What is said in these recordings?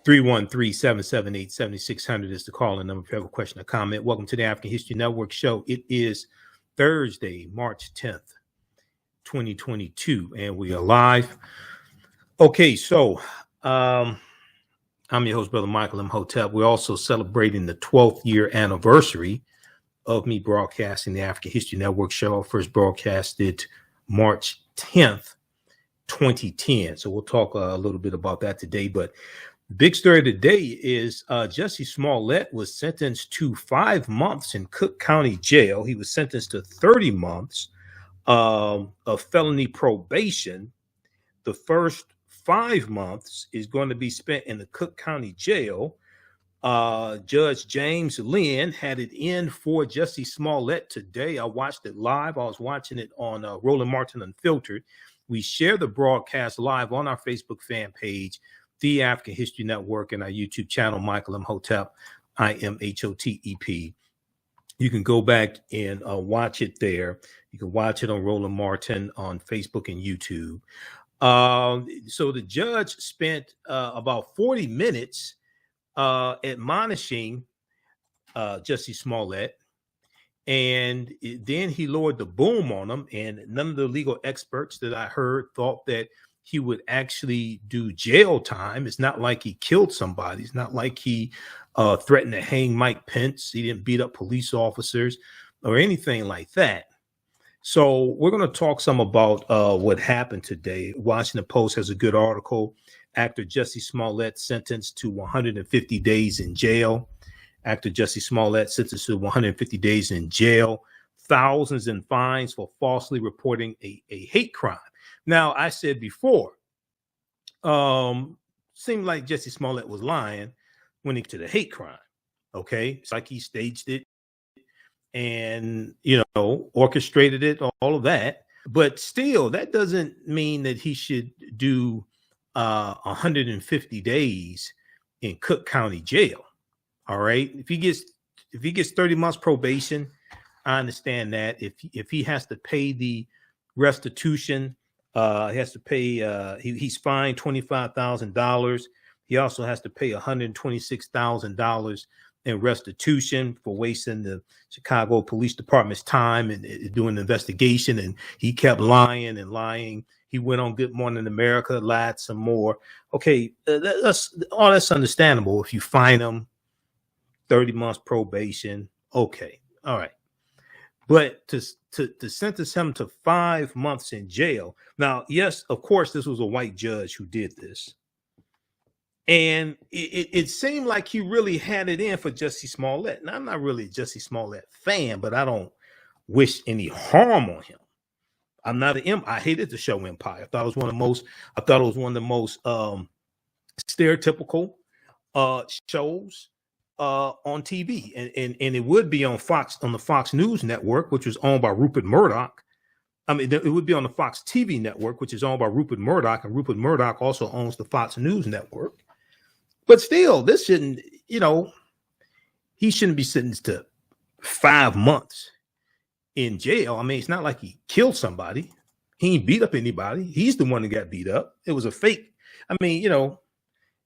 313-778-7600 is the call-in number if you have a question or comment. Welcome to the African History Network show. It is Thursday, March 10th, 2022, and we are live. Okay, so I'm your host, Brother Michael Imhotep. We're also celebrating the 12th year anniversary of me broadcasting the African History Network show. I first broadcasted March 10th, 2010. So we'll talk a little bit about that today. But the big story today is Jussie Smollett was sentenced to 5 months in Cook County Jail. He was sentenced to 30 months of felony probation. The first 5 months is going to be spent in the Cook County Jail. Judge James Lynn had it in for Jussie Smollett today. I watched it live. I was watching it on Roland Martin Unfiltered. We share the broadcast live on our Facebook fan page, The African History Network, and our YouTube channel, Michael Imhotep, IMHOTEP. You can go back and watch it there. You can watch it on Roland Martin on Facebook and YouTube. So the judge spent about 40 minutes admonishing Jussie Smollett, and then he lowered the boom on him, and none of the legal experts that I heard thought that he would actually do jail time. It's not like he killed somebody. It's not like he threatened to hang Mike Pence. He didn't beat up police officers or anything like that. So we're going to talk some about what happened today. Washington Post has a good article. Actor Jussie Smollett sentenced to 150 days in jail. Actor Jussie Smollett sentenced to 150 days in jail. Thousands in fines for falsely reporting a hate crime. Now, I said before, seemed like Jussie Smollett was lying when it to the hate crime. Okay, it's like he staged it and, orchestrated it, all of that. But still, that doesn't mean that he should do 150 days in Cook County Jail. All right. If he gets 30 months probation, I understand that. If he has to pay the restitution, he has to pay. He's fined $25,000. He also has to pay $126,000 in restitution for wasting the Chicago Police Department's time and doing the investigation. And he kept lying and lying. He went on Good Morning America, lied some more. Okay, that's understandable. If you fine him, 30 months probation, okay, all right. But to sentence him to 5 months in jail. Now, yes, of course, this was a white judge who did this. And it seemed like he really had it in for Jussie Smollett. Now, I'm not really a Jussie Smollett fan, but I don't wish any harm on him. I'm not I hated the show Empire. I thought it was one of the most stereotypical shows on TV, and it would be on Fox, on the Fox News network, which was owned by Rupert Murdoch. I mean, it would be on the Fox TV network, which is owned by Rupert Murdoch, and Rupert Murdoch also owns the Fox News network. But still, this shouldn't, he shouldn't be sentenced to 5 months in jail. I mean, it's not like he killed somebody. He ain't beat up anybody. He's the one that got beat up. It was a fake. I mean,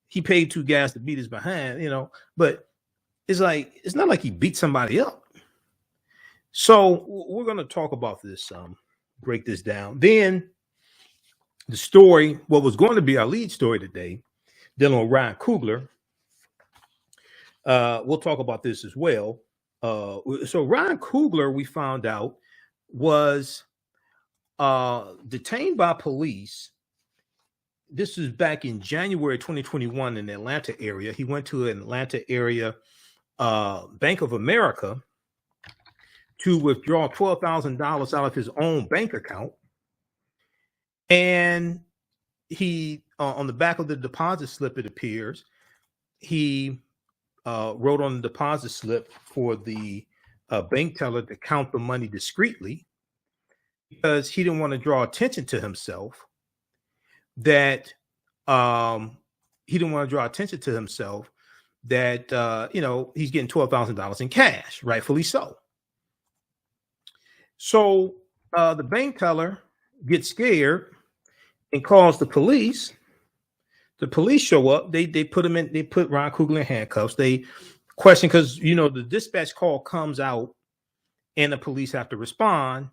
he paid 2 guys to beat his behind, but it's not like he beat somebody up. So we're going to talk about this, break this down. Then the story, what was going to be our lead story today, dealing with Ryan Coogler. We'll talk about this as well. So Ryan Coogler, we found out, was detained by police. This is back in January 2021 in the Atlanta area. He went to an Atlanta area Bank of America to withdraw $12,000 out of his own bank account. And he, on the back of the deposit slip, it appears, he wrote on the deposit slip for the bank teller to count the money discreetly because he didn't want to draw attention to himself that he's getting $12,000 in cash, rightfully so. So the bank teller gets scared and calls the police. The police show up. They put him in. They put Ron Coogler in handcuffs. They question because the dispatch call comes out, and the police have to respond.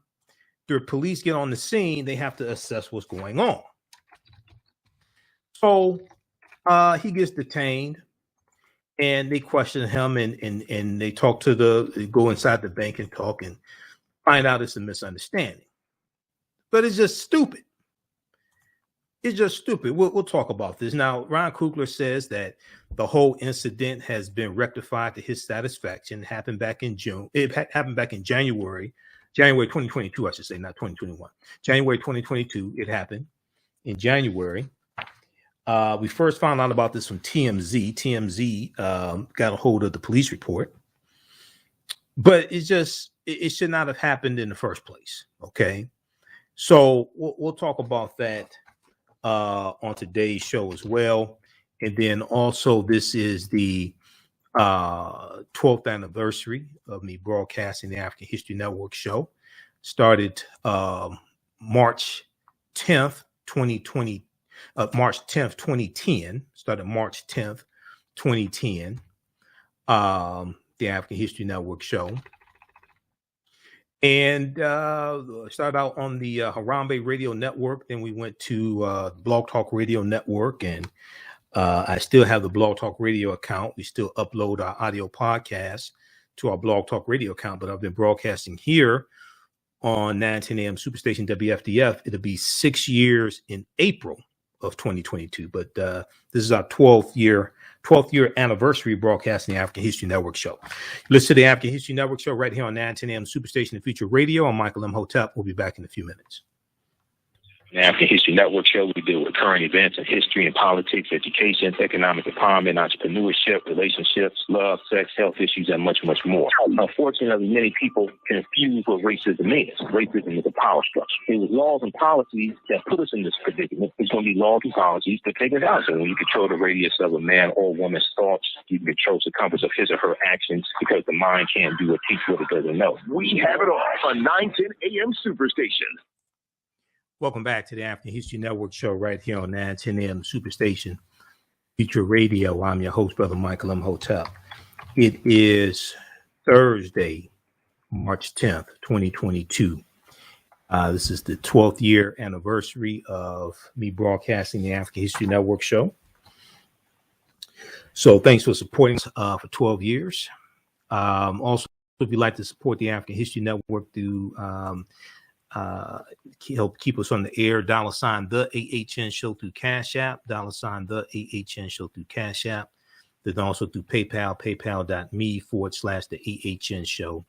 The police get on the scene. They have to assess what's going on. So he gets detained, and they question him, and they talk they go inside the bank and talk and find out it's a misunderstanding. But it's just stupid. It's just stupid. We'll talk about this. Now, Ron Coogler says that the whole incident has been rectified to his satisfaction. It happened back in June. It happened back in January 2022, I should say, not 2021. January 2022, it happened in January. We first found out about this from TMZ. TMZ got a hold of the police report. But it should not have happened in the first place, okay? So we'll talk about that on today's show as well. And then also this is the 12th anniversary of me broadcasting the African History Network show. Started March 10th, 2020. March 10th, 2010. Started March 10th, 2010. The African History Network show. And started out on the Harambe Radio Network. Then we went to Blog Talk Radio Network. And I still have the Blog Talk Radio account. We still upload our audio podcasts to our Blog Talk Radio account. But I've been broadcasting here on 910 AM Superstation WFDF. It'll be 6 years in April of 2022. But this is our 12th year anniversary broadcasting the African History Network show. Listen to the African History Network show right here on 910 AM Superstation and Future Radio. I'm Michael Imhotep. We'll be back in a few minutes. The African History Network show, we deal with current events in history and politics, education, economic empowerment, entrepreneurship, relationships, love, sex, health issues, and much, much more. Unfortunately, many people confuse what racism is. Racism is a power structure. It was laws and policies that put us in this predicament. It's going to be laws and policies to take us out. So when you control the radius of a man or woman's thoughts, you can control the compass of his or her actions because the mind can't do or teach what it doesn't know. We have it all on 910 AM Superstation. Welcome back to the African History Network show right here on 910 AM Superstation Future Radio. I'm your host, Brother Michael Imhotep. It is Thursday, March 10th, 2022. This is the 12th year anniversary of me broadcasting the African History Network show. So thanks for supporting us for 12 years. Also, if you'd like to support the African History Network through help keep us on the air, $ the AHN show through Cash App, $ the AHN show through Cash App. Then also through PayPal, paypal.me/the AHN show.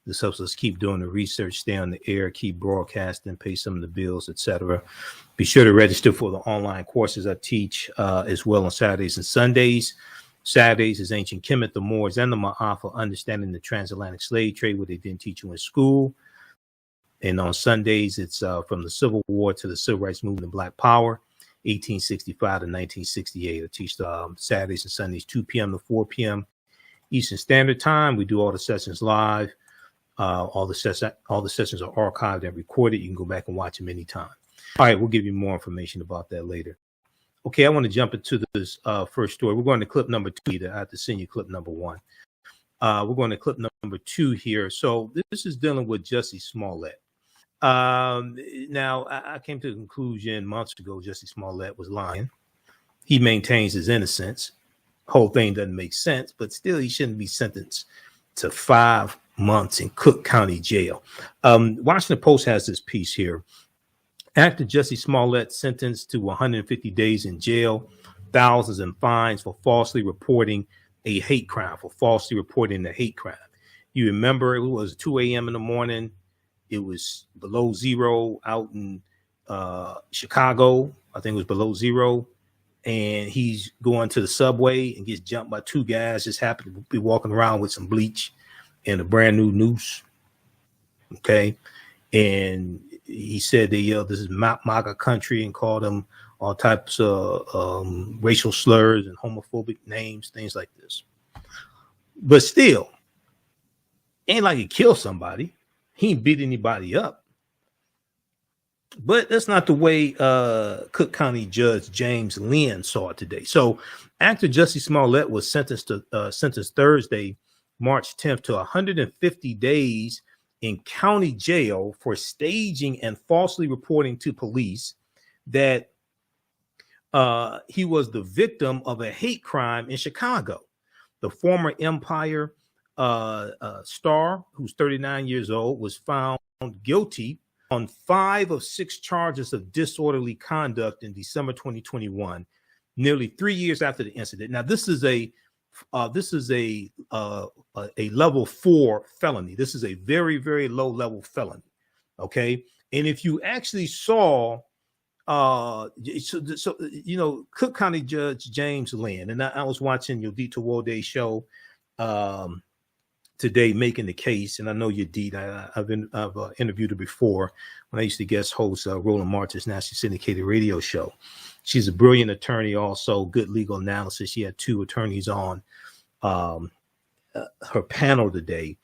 This helps us keep doing the research, stay on the air, keep broadcasting, pay some of the bills, etc. Be sure to register for the online courses I teach as well on Saturdays and Sundays. Saturdays is Ancient Kemet, the Moors, and the Maafa, understanding the transatlantic slave trade, what they didn't teach you in school. And on Sundays, it's from the Civil War to the Civil Rights Movement and Black Power, 1865 to 1968. I teach Saturdays and Sundays, 2 p.m. to 4 p.m. Eastern Standard Time. We do all the sessions live. All the sessions are archived and recorded. You can go back and watch them anytime. All right, we'll give you more information about that later. Okay, I want to jump into this first story. We're going to clip number 2. I have to send you clip number 1. We're going to clip number 2 here. So this is dealing with Jussie Smollett. Now, I came to the conclusion months ago Jussie Smollett was lying. He maintains his innocence. Whole thing doesn't make sense, but still he shouldn't be sentenced to 5 months in Cook County Jail. Washington Post has this piece here. After Jussie Smollett sentenced to 150 days in jail, thousands in fines for falsely reporting a hate crime, You remember it was 2 a.m. in the morning. It was below zero out in Chicago. I think it was below zero. And he's going to the subway and gets jumped by 2 guys. Just happened to be walking around with some bleach and a brand new noose. Okay. And he said they yelled, "This is MAGA country," and called them all types of racial slurs and homophobic names, things like this. But still, ain't like he killed somebody. He ain't beat anybody up. But that's not the way Cook County Judge James Lynn saw it today. So actor Jussie Smollett was sentenced Thursday, March 10th to 150 days in county jail for staging and falsely reporting to police that he was the victim of a hate crime in Chicago. The former Empire star, who's 39 years old, was found guilty on 5 of 6 charges of disorderly conduct in December 2021, nearly 3 years after the incident. Now, this is a level 4 felony. This is a very, very low level felony. Okay, and if you actually saw, Cook County Judge James Lynn, and I was watching your Dita Wode show today, making the case, and I know you did. I've interviewed her before when I used to guest host Roland Martin's nationally syndicated radio show. She's a brilliant attorney, also good legal analysis. She had 2 attorneys on her panel today.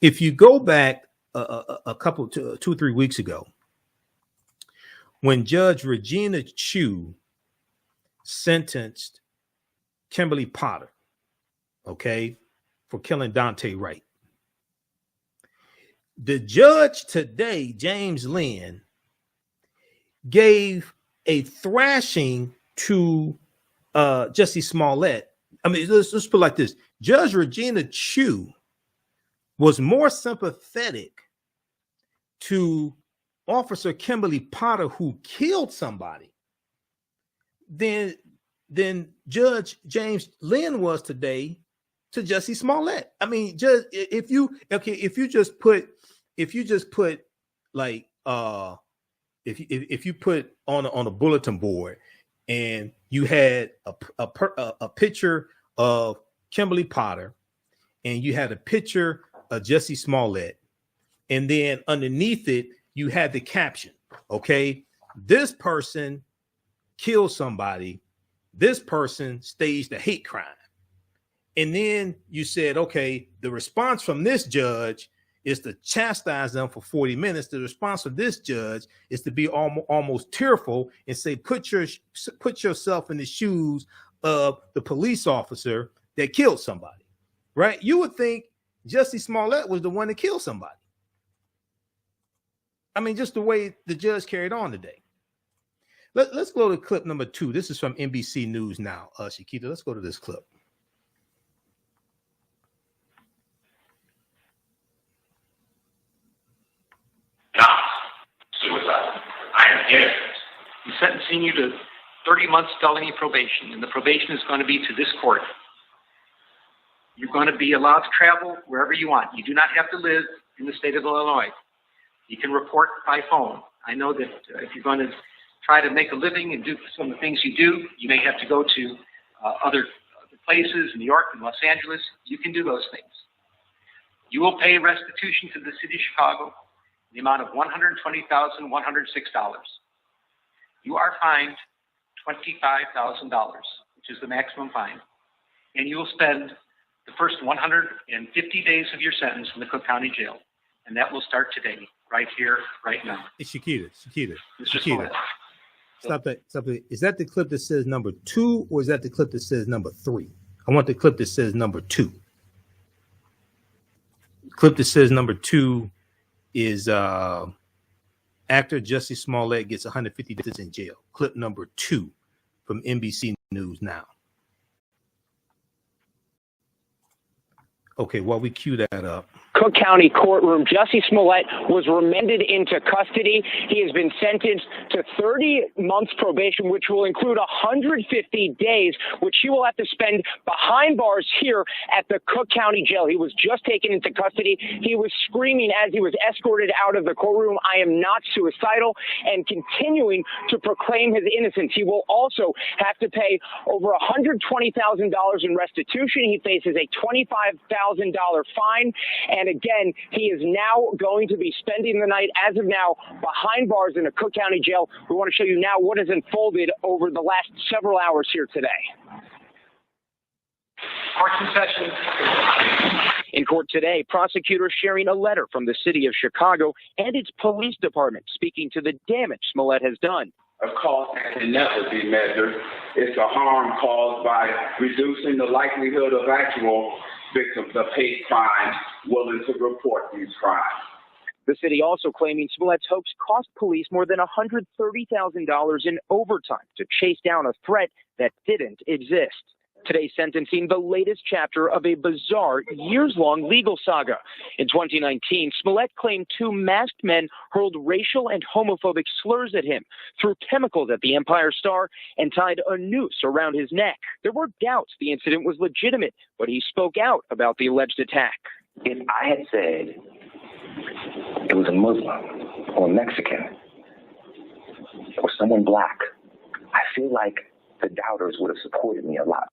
If you go back a couple, 2 or 3 weeks ago, when Judge Regina Chu sentenced Kimberly Potter, okay, for killing Dante Wright, the judge today, James Lynn, gave a thrashing to Jussie Smollett. I mean, let's put it like this. Judge Regina Chu was more sympathetic to Officer Kimberly Potter, who killed somebody, than Judge James Lynn was today to Jussie Smollett. I mean, just if you just put like if you put on a bulletin board and you had a picture of Kimberly Potter and you had a picture of Jussie Smollett, and then underneath it you had the caption, okay, this person killed somebody, this person staged a hate crime. And then you said, okay, the response from this judge is to chastise them for 40 minutes. The response of this judge is to be almost tearful and say, put yourself in the shoes of the police officer that killed somebody, right? You would think Jussie Smollett was the one that killed somebody. I mean, just the way the judge carried on today. Let's go to clip number 2. This is from NBC News Now. Shakita, let's go to this clip. Suicide. I am innocent. I'm sentencing you to 30 months felony probation, and the probation is going to be to this court. You're going to be allowed to travel wherever you want. You do not have to live in the state of Illinois. You can report by phone. I know that if you're going to try to make a living and do some of the things you do, you may have to go to other places in New York and Los Angeles. You can do those things. You will pay restitution to the city of Chicago in the amount of $120,106. You are fined $25,000, which is the maximum fine. And you will spend the first 150 days of your sentence in the Cook County Jail. And that will start today, right here, right now. It's Shakita. Smollett. Stop that. Is that the clip that says number 2, or is that the clip that says number 3? I want the clip that says number 2. The clip that says number 2 is actor Jussie Smollett gets 150 days in jail. Clip number 2 from NBC News Now. Okay, while we cue that up. Cook County courtroom, Jussie Smollett was remanded into custody. He has been sentenced to 30 months probation, which will include 150 days, which he will have to spend behind bars here at the Cook County Jail. He was just taken into custody. He was screaming as he was escorted out of the courtroom, "I am not suicidal," and continuing to proclaim his innocence. He will also have to pay over $120,000 in restitution. He faces a $25,000 fine. And again, he is now going to be spending the night, as of now, behind bars in a Cook County jail. We want to show you now what has unfolded over the last several hours here today. Court's in session. In court today, prosecutors sharing a letter from the city of Chicago and its police department speaking to the damage Smollett has done. A cost that can never be measured. It's a harm caused by reducing the likelihood of actual victims of hate crimes willing to report these crimes. The city also claiming Smollett's hoax cost police more than $130,000 in overtime to chase down a threat that didn't exist. Today's sentencing, the latest chapter of a bizarre, years-long legal saga. In 2019, Smollett claimed two masked men hurled racial and homophobic slurs at him, threw chemicals at the Empire Star, and tied a noose around his neck. There were doubts the incident was legitimate, but he spoke out about the alleged attack. If I had said it was a Muslim or a Mexican or someone black, I feel like the doubters would have supported me a lot.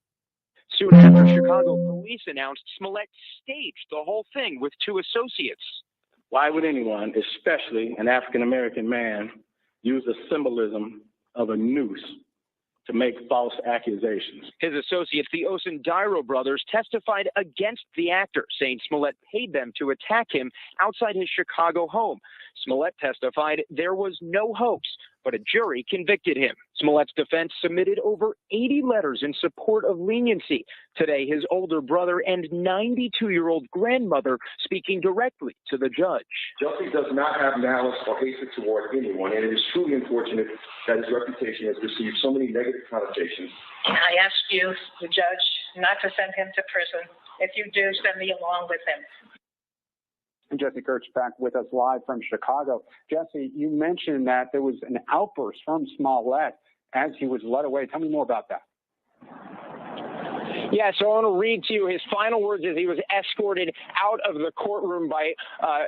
Soon after, Chicago police announced Smollett staged the whole thing with two associates. Why would anyone, especially an African-American man, use the symbolism of a noose to make false accusations? His associates, the Osundairo brothers, testified against the actor, saying Smollett paid them to attack him outside his Chicago home. Smollett testified there was no hoax, but a jury convicted him. Smollett's defense submitted over 80 letters in support of leniency. Today, his older brother and 92-year-old grandmother speaking directly to the judge. Jussie does not have malice or hatred toward anyone, and it is truly unfortunate that his reputation has received so many negative connotations. I ask you, the judge, not to send him to prison. If you do, send me along with him. And Jesse Kurtz back with us live from Chicago. Jesse, you mentioned that there was an outburst from Smollett as he was led away. Tell me more about that. Yeah, so I want to read to you his final words as he was escorted out of the courtroom by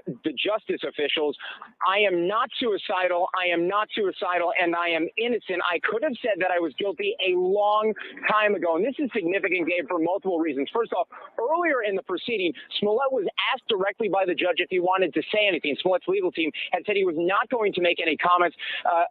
the justice officials. I am not suicidal. I am not suicidal, and I am innocent. I could have said that I was guilty a long time ago, and this is significant, Gabe, for multiple reasons. First off, earlier in the proceeding, Smollett was asked directly by the judge if he wanted to say anything. Smollett's legal team had said he was not going to make any comments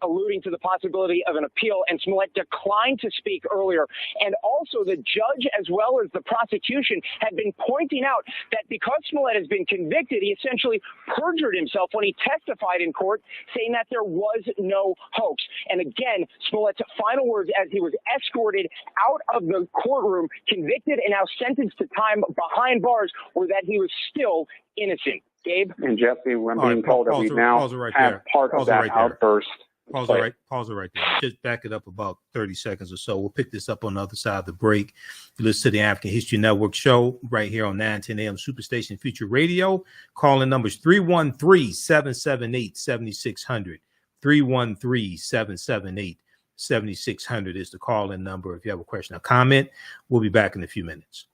alluding to the possibility of an appeal, and Smollett declined to speak earlier. And also, the judge, as well as the prosecution, had been pointing out that because Smollett has been convicted, he essentially perjured himself when he testified in court, saying that there was no hoax. And again, Smollett's final words as he was escorted out of the courtroom, convicted and now sentenced to time behind bars, were that he was still innocent. Gabe? And Jesse, we're being told that we now have part of that outburst. Pause it right there. Just back it up about 30 seconds or so. We'll pick this up on the other side of the break. You listen to the African History Network show right here on 910 AM Superstation Future Radio. Calling numbers 313-778-7600. 313-778-7600 is the call-in number if you have a question or comment. We'll be back in a few minutes.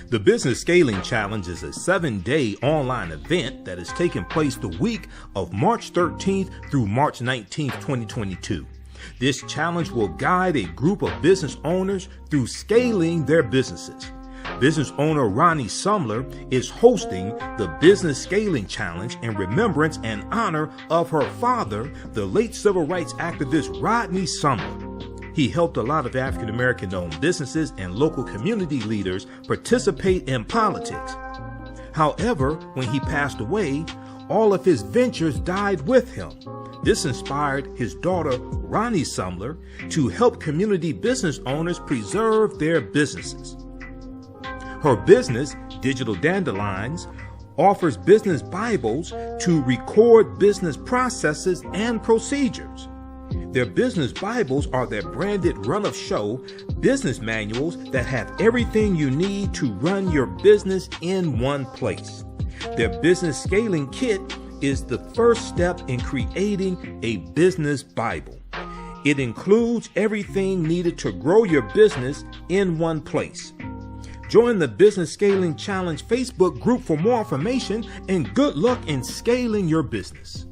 The Business Scaling Challenge is a 7-day online event that is taking place the week of March 13th through March 19th, 2022. This challenge will guide a group of business owners through scaling their businesses. Business owner Ronnie Sumler is hosting the Business Scaling Challenge in remembrance and honor of her father, the late civil rights activist Rodney Sumler. He helped a lot of African-American owned businesses and local community leaders participate in politics. However, when he passed away, all of his ventures died with him. This inspired his daughter, Ronnie Sumler, to help community business owners preserve their businesses. Her business, Digital Dandelions, offers business Bibles to record business processes and procedures. Their business Bibles are their branded run-of-show business manuals that have everything you need to run your business in one place. Their business scaling kit is the first step in creating a business Bible. It includes everything needed to grow your business in one place. Join the Business Scaling Challenge Facebook group for more information, and good luck in scaling your business.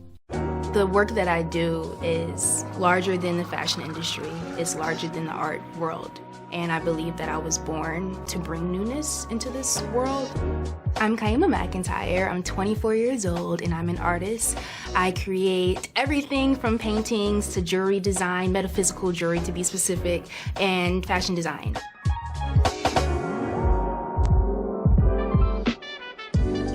The work that I do is larger than the fashion industry. It's larger than the art world. And I believe that I was born to bring newness into this world. I'm Kaima McIntyre. I'm 24 years old and I'm an artist. I create everything from paintings to jewelry design, metaphysical jewelry to be specific, and fashion design.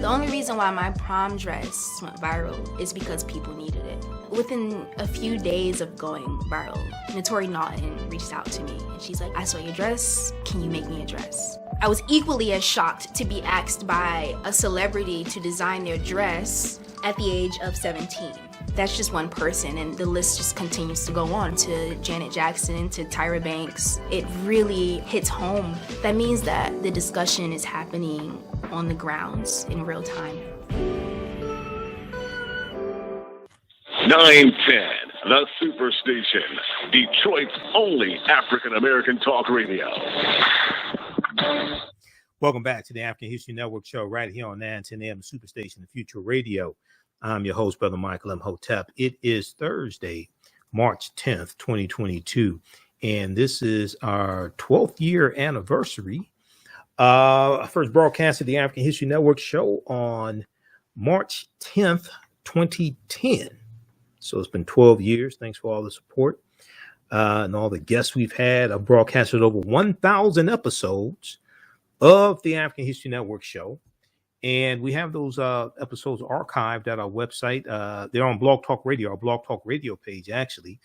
The only reason why my prom dress went viral is because people needed it. Within a few days of going viral, Notori Naughton reached out to me and she's like, I saw your dress, can you make me a dress? I was equally as shocked to be asked by a celebrity to design their dress at the age of 17. That's just one person, and the list just continues to go on, to Janet Jackson, to Tyra Banks. It really hits home. That means that the discussion is happening on the grounds in real time. 910, the Superstation, Detroit's only African-American talk radio. Welcome back to the African History Network show right here on 910 AM Superstation, the Future Radio. I'm your host, Brother Michael Imhotep. It is Thursday, March 10th, 2022, and this is our 12th year anniversary. First broadcast of the African History Network show on March 10th, 2010. So it's been 12 years. Thanks for all the support and all the guests we've had. I've broadcasted over 1,000 episodes of the African History Network show. And we have those episodes archived at our website. They're on Blog Talk Radio, our Blog Talk Radio page, actually.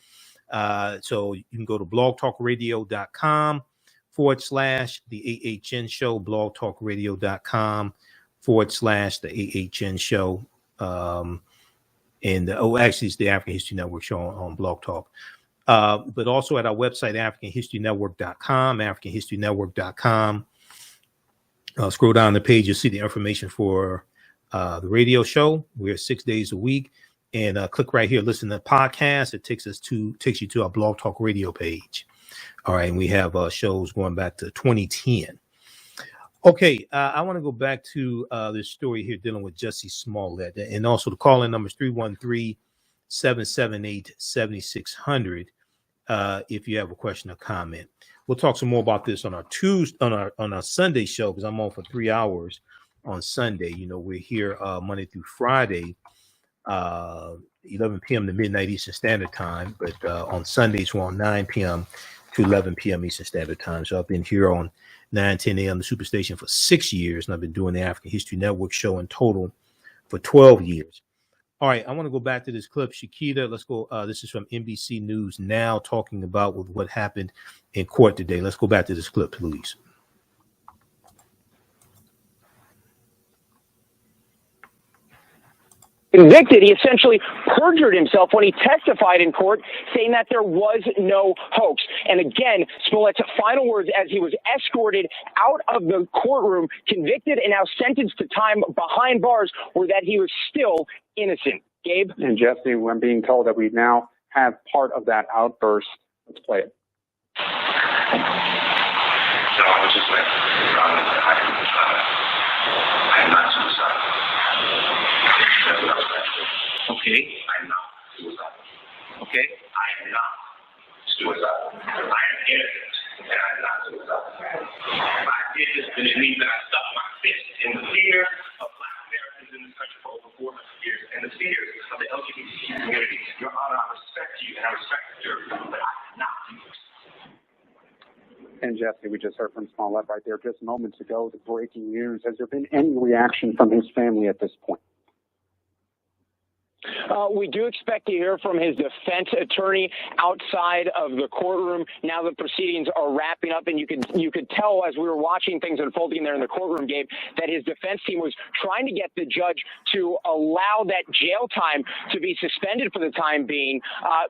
So you can go to blogtalkradio.com/TheAHNShow, blogtalkradio.com/TheAHNShow. Actually, it's the African History Network show on Blog Talk. But also at our website, AfricanHistoryNetwork.com, AfricanHistoryNetwork.com. Scroll down the page, you'll see the information for the radio show. We're 6 days a week, and click right here, listen to the podcast. It takes you to our Blog Talk Radio page. All right, and we have shows going back to 2010. Okay, I want to go back to this story here dealing with Jussie Smollett, and also the call-in number is 313-778-7600 if you have a question or comment. We'll talk some more about this on our Sunday show, because I'm on for 3 hours on Sunday. You know, we're here Monday through Friday, 11 p.m. to midnight Eastern Standard Time. But on Sundays, we're on 9 p.m. to 11 p.m. Eastern Standard Time. So I've been here on 910 a.m. the Superstation for 6 years, and I've been doing the African History Network show in total for 12 years. All right, I want to go back to this clip. Shakita, let's go. This is from NBC News Now, talking about what happened in court today. Let's go back to this clip, please. Convicted, he essentially perjured himself when he testified in court, saying that there was no hoax. And again, Smollett's final words as he was escorted out of the courtroom, convicted and now sentenced to time behind bars, were that he was still innocent. Gabe? And Jussie, I'm being told that we now have part of that outburst. Let's play it. So I was just like, I'm not suicidal. Okay. I'm not suicidal. Okay. I am not suicidal. I am innocent, and I'm not suicidal. If I did this, then it means that I stuck my fist in the fear of Black Americans in this country for over 400 years, and the fears of the LGBT community. Your Honor, I respect you, and I respect the jury, but I did not do this. And Jussie, we just heard from Smollett right there just moments ago, the breaking news. Has there been any reaction from his family at this point? We do expect to hear from his defense attorney outside of the courtroom. Now the proceedings are wrapping up, and you could tell as we were watching things unfolding there in the courtroom, Gabe, that his defense team was trying to get the judge to allow that jail time to be suspended for the time being.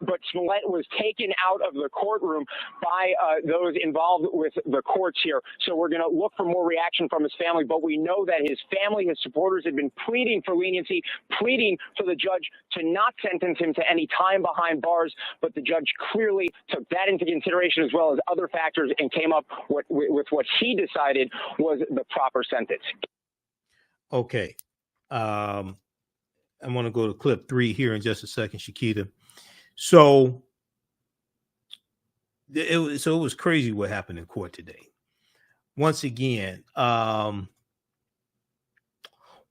But Smollett was taken out of the courtroom by those involved with the courts here. So we're going to look for more reaction from his family. But we know that his family, his supporters, have been pleading for leniency, pleading for the judge to not sentence him to any time behind bars, but the judge clearly took that into consideration as well as other factors and came up with what he decided was the proper sentence. Okay. I want to go to clip 3 here in just a second, Shakita. So it was crazy what happened in court today. Once again,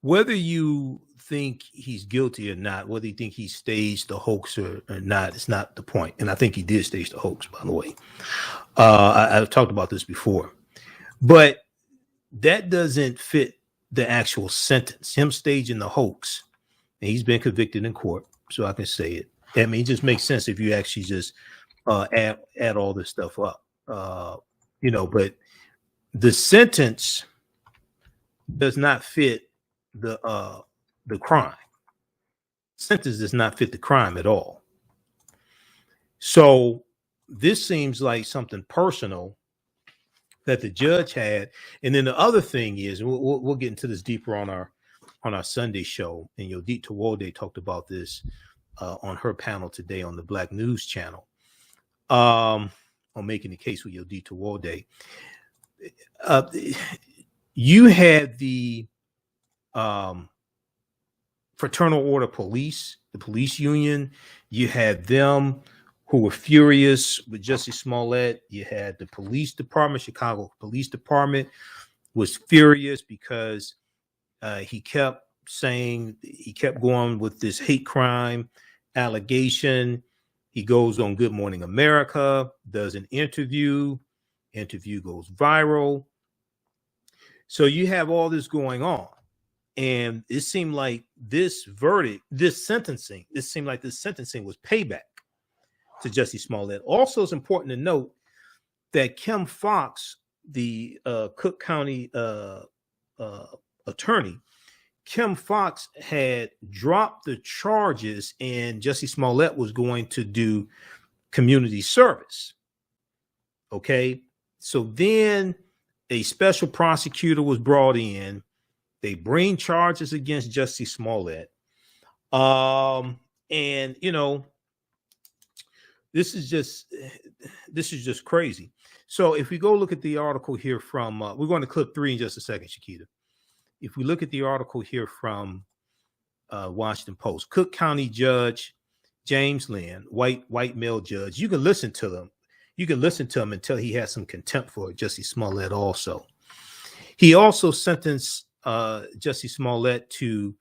whether you think he's guilty or not, whether you think he staged the hoax or not, it's not the point. And I think he did stage the hoax, by the way. I've talked about this before. But that doesn't fit the actual sentence, him staging the hoax, and he's been convicted in court, so I can say it. I mean, it just makes sense if you actually just add all this stuff up, but the sentence does not fit the crime. Sentence does not fit the crime at all. So this seems like something personal that the judge had. And then the other thing is, we'll get into this deeper on our Sunday show. And Yodit Tawode talked about this on her panel today on the Black News Channel, on making the case with Yodit Tawode. You had the Fraternal Order Police, the police union. You had them who were furious with Jussie Smollett. You had the police department, Chicago Police Department was furious because he kept going with this hate crime allegation. He goes on Good Morning America, does an interview goes viral. So you have all this going on. And it seemed like this sentencing was payback to Jussie Smollett. Also, it's important to note that Kim Foxx, the Cook County attorney, Kim Foxx had dropped the charges and Jussie Smollett was going to do community service. Okay. So then a special prosecutor was brought in. They bring charges against Jussie Smollett. And this is just crazy. So if we go look at the article here from, we're going to clip 3 in just a second, Shakita. If we look at the article here from Washington Post, Cook County Judge James Lynn, white male judge, you can listen to them. You can listen to him until he has some contempt for Jussie Smollett also. He also sentenced Jussie Smollett to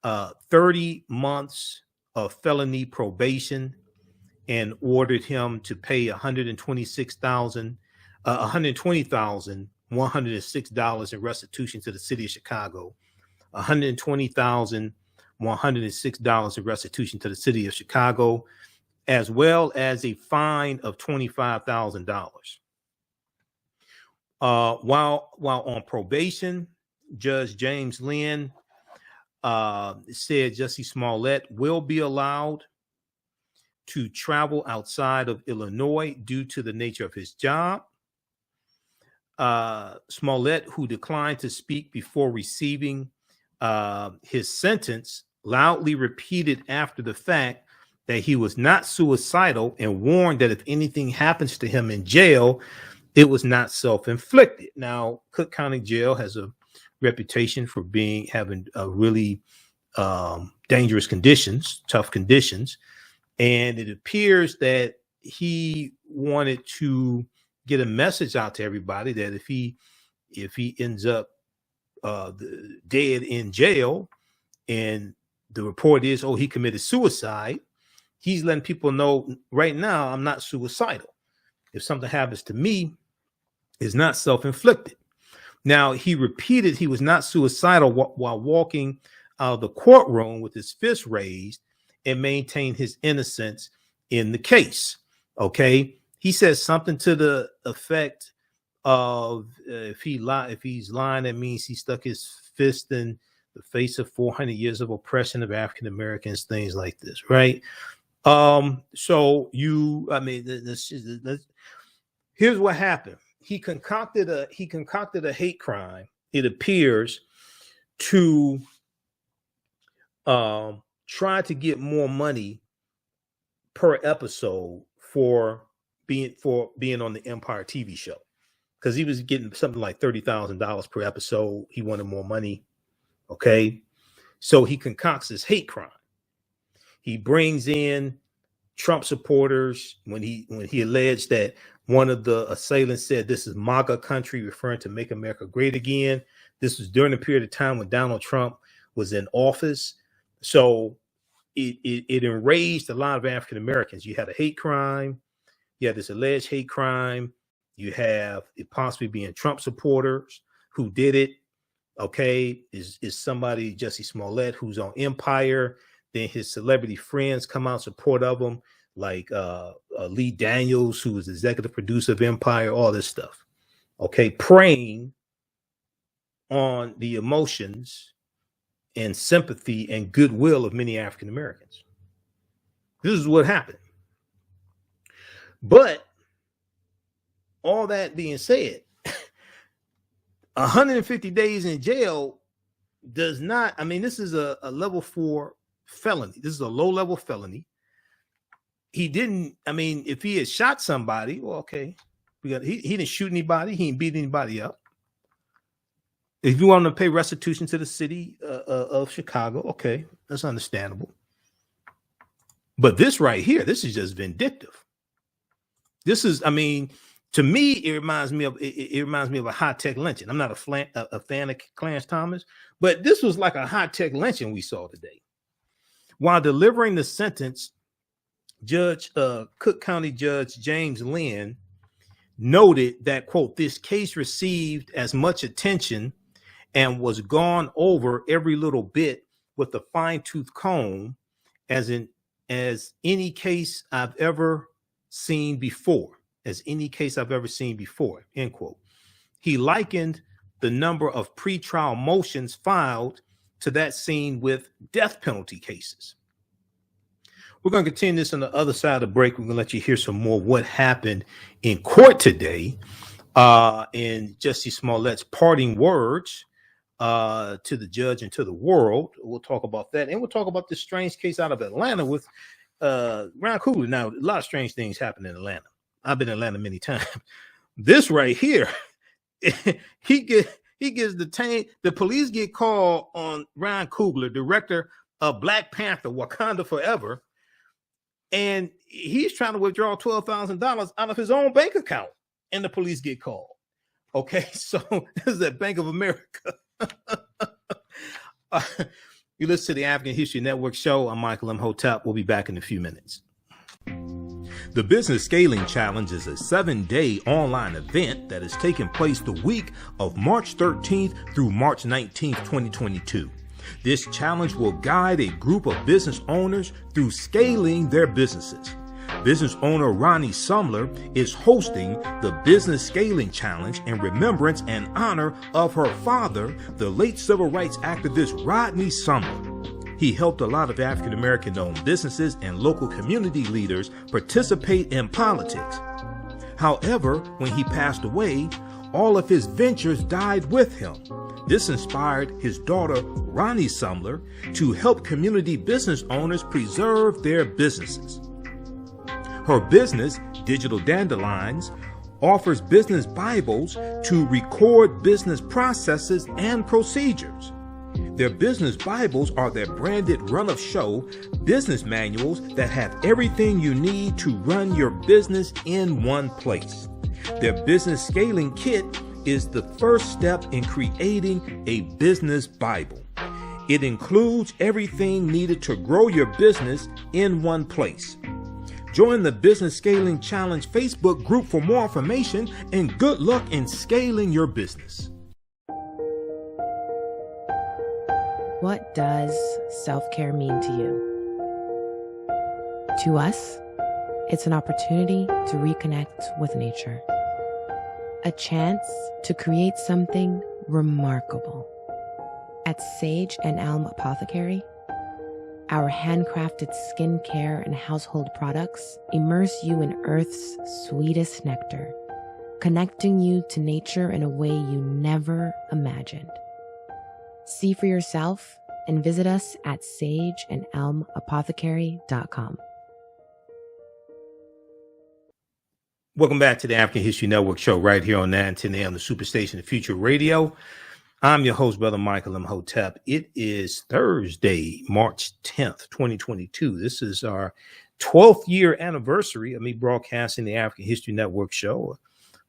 30 months of felony probation and ordered him to pay $120,106 in restitution to the city of Chicago, $120,106 in restitution to the city of Chicago, as well as a fine of $25,000. While on probation, Judge James Lynn said Jussie Smollett will be allowed to travel outside of Illinois due to the nature of his job. Smollett, who declined to speak before receiving his sentence, loudly repeated after the fact that he was not suicidal and warned that if anything happens to him in jail, it was not self-inflicted. Now, Cook County Jail has a reputation for having really dangerous conditions, tough conditions. And it appears that he wanted to get a message out to everybody that if he ends up dead in jail and the report is, he committed suicide, he's letting people know right now, I'm not suicidal. If something happens to me, it's not self-inflicted. Now, he repeated he was not suicidal while walking out of the courtroom with his fist raised and maintained his innocence in the case. Okay. He says something to the effect of if he's lying, that means he stuck his fist in the face of 400 years of oppression of African Americans, things like this, right? Here's what happened. He concocted a hate crime, it appears, to try to get more money per episode for being on the Empire TV show, because he was getting something like $30,000 per episode. He wanted more money. Okay, so he concocts this hate crime. He brings in Trump supporters when he alleged that one of the assailants said this is MAGA country, referring to Make America Great Again. This was during a period of time when Donald Trump was in office. So it enraged a lot of African Americans. You had a hate crime. You had this alleged hate crime. You have it possibly being Trump supporters who did it. okay, is somebody, Jussie Smollett, who's on Empire. Then his celebrity friends come out in support of him, like Lee Daniels, who was executive producer of Empire, all this stuff. Okay, preying on the emotions and sympathy and goodwill of many African Americans. This is what happened. But all that being said, 150 days in jail does not, I mean, this is a level 4 felony. This is a low-level felony. He didn't, I mean, if he had shot somebody, well, okay. He didn't shoot anybody. He didn't beat anybody up. If you want him to pay restitution to the city of Chicago, okay, that's understandable. But this right here, this is just vindictive. This is, I mean, to me, it reminds me of a high-tech lynching. I'm not a fan of Clarence Thomas, but this was like a high-tech lynching we saw today. While delivering the sentence, Cook County Judge James Lynn noted that, quote, this case received as much attention and was gone over every little bit with a fine-tooth comb as any case I've ever seen before, end quote. He likened the number of pretrial motions filed to that seen with death penalty cases. We're going to continue this on the other side of the break. We're going to let you hear some more of what happened in court today in Jussie Smollett's parting words to the judge and to the world. We'll talk about that. And we'll talk about this strange case out of Atlanta with Ryan Coogler. Now, a lot of strange things happen in Atlanta. I've been in Atlanta many times. This right here, he gets detained. The police get called on Ryan Coogler, director of Black Panther, Wakanda Forever. And he's trying to withdraw $12,000 out of his own bank account. And the police get called. Okay, so this is at Bank of America. You listen to the African History Network show. I'm Michael Imhotep. We'll be back in a few minutes. The Business Scaling Challenge is a 7-day online event that is taking place the week of March 13th through March 19th, 2022. This challenge will guide a group of business owners through scaling their businesses. Business owner Ronnie Sumler is hosting the Business Scaling Challenge in remembrance and honor of her father, the late civil rights activist Rodney Sumler. He helped a lot of African-American owned businesses and local community leaders participate in politics. However, when he passed away, all of his ventures died with him. This inspired his daughter, Ronnie Sumler, to help community business owners preserve their businesses. Her business, Digital Dandelions, offers business Bibles to record business processes and procedures. Their business Bibles are their branded run-of-show business manuals that have everything you need to run your business in one place. Their business scaling kit is the first step in creating a business Bible. It includes everything needed to grow your business in one place. Join the Business Scaling Challenge Facebook group for more information, and good luck in scaling your business. What does self-care mean to you? To us, it's an opportunity to reconnect with nature. A chance to create something remarkable. At Sage and Elm Apothecary, our handcrafted skincare and household products immerse you in Earth's sweetest nectar, connecting you to nature in a way you never imagined. See for yourself and visit us at sageandelmapothecary.com. Welcome back to the African History Network show right here on 910 AM, the Superstation of Future Radio. I'm your host, Brother Michael Imhotep. It is Thursday, March 10th, 2022. This is our 12th year anniversary of me broadcasting the African History Network show.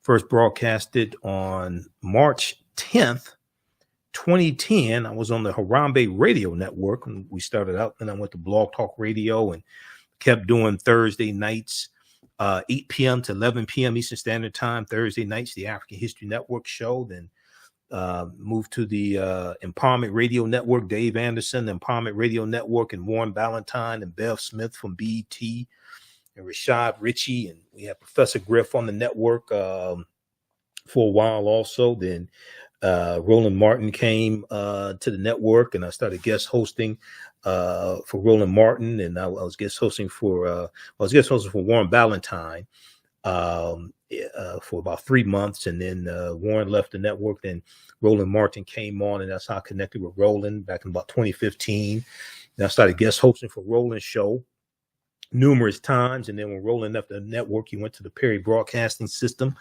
First broadcasted on March 10th, 2010. I was on the Harambe Radio Network when we started out, and I went to Blog Talk Radio and kept doing Thursday nights, 8 p.m. to 11 p.m. Eastern Standard Time. Thursday nights, the African History Network show. Then moved to the Empowerment Radio Network, Dave Anderson, the Empowerment Radio Network, and Warren Ballantyne and Bev Smith from BET, and Rashad Ritchie, and we had Professor Griff on the network for a while also. Then Roland Martin came to the network, and I started guest hosting for Roland Martin, and I was guest hosting for Warren Ballantyne for about 3 months, and then Warren left the network. Then Roland Martin came on, and that's how I connected with Roland back in about 2015. Then I started guest hosting for Roland's show numerous times, and then when Roland left the network, he went to the Perry Broadcasting System.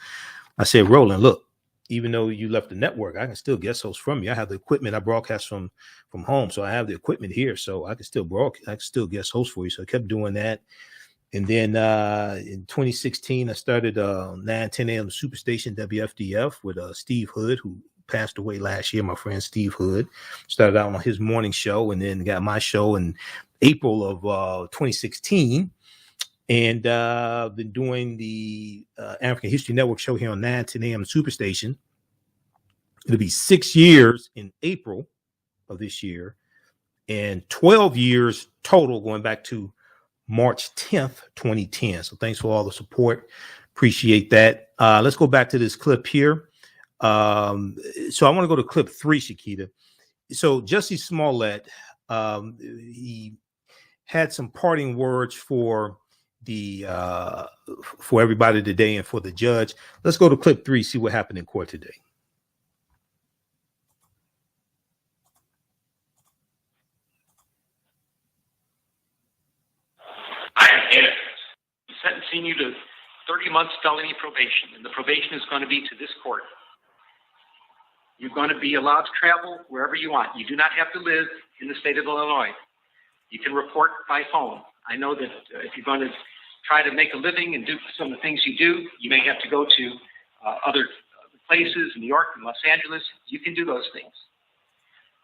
I said, Roland, look, even though you left the network, I can still guest host from you. I have the equipment. I broadcast from home, so I have the equipment here, so I can still broadcast. I can still guest host for you. So I kept doing that. And then in 2016, I started 9:10 a.m. Superstation WFDF with Steve Hood, who passed away last year. My friend Steve Hood started out on his morning show, and then got my show in April of 2016. And been doing the African History Network show here on 9:10 a.m. Superstation. It'll be 6 years in April of this year, and 12 years total going back to March 10th, 2010. So thanks for all the support. Appreciate that. Let's go back to this clip here. So I want to go to clip 3, Shakita. So Jussie Smollett, he had some parting words for everybody today and for the judge. Let's go to clip 3, see what happened in court today. Sentencing you to 30 months felony probation, and the probation is going to be to this court. You're going to be allowed to travel wherever you want. You do not have to live in the state of Illinois. You can report by phone. I know that if you're going to try to make a living and do some of the things you do, you may have to go to other places in New York and Los Angeles. You can do those things.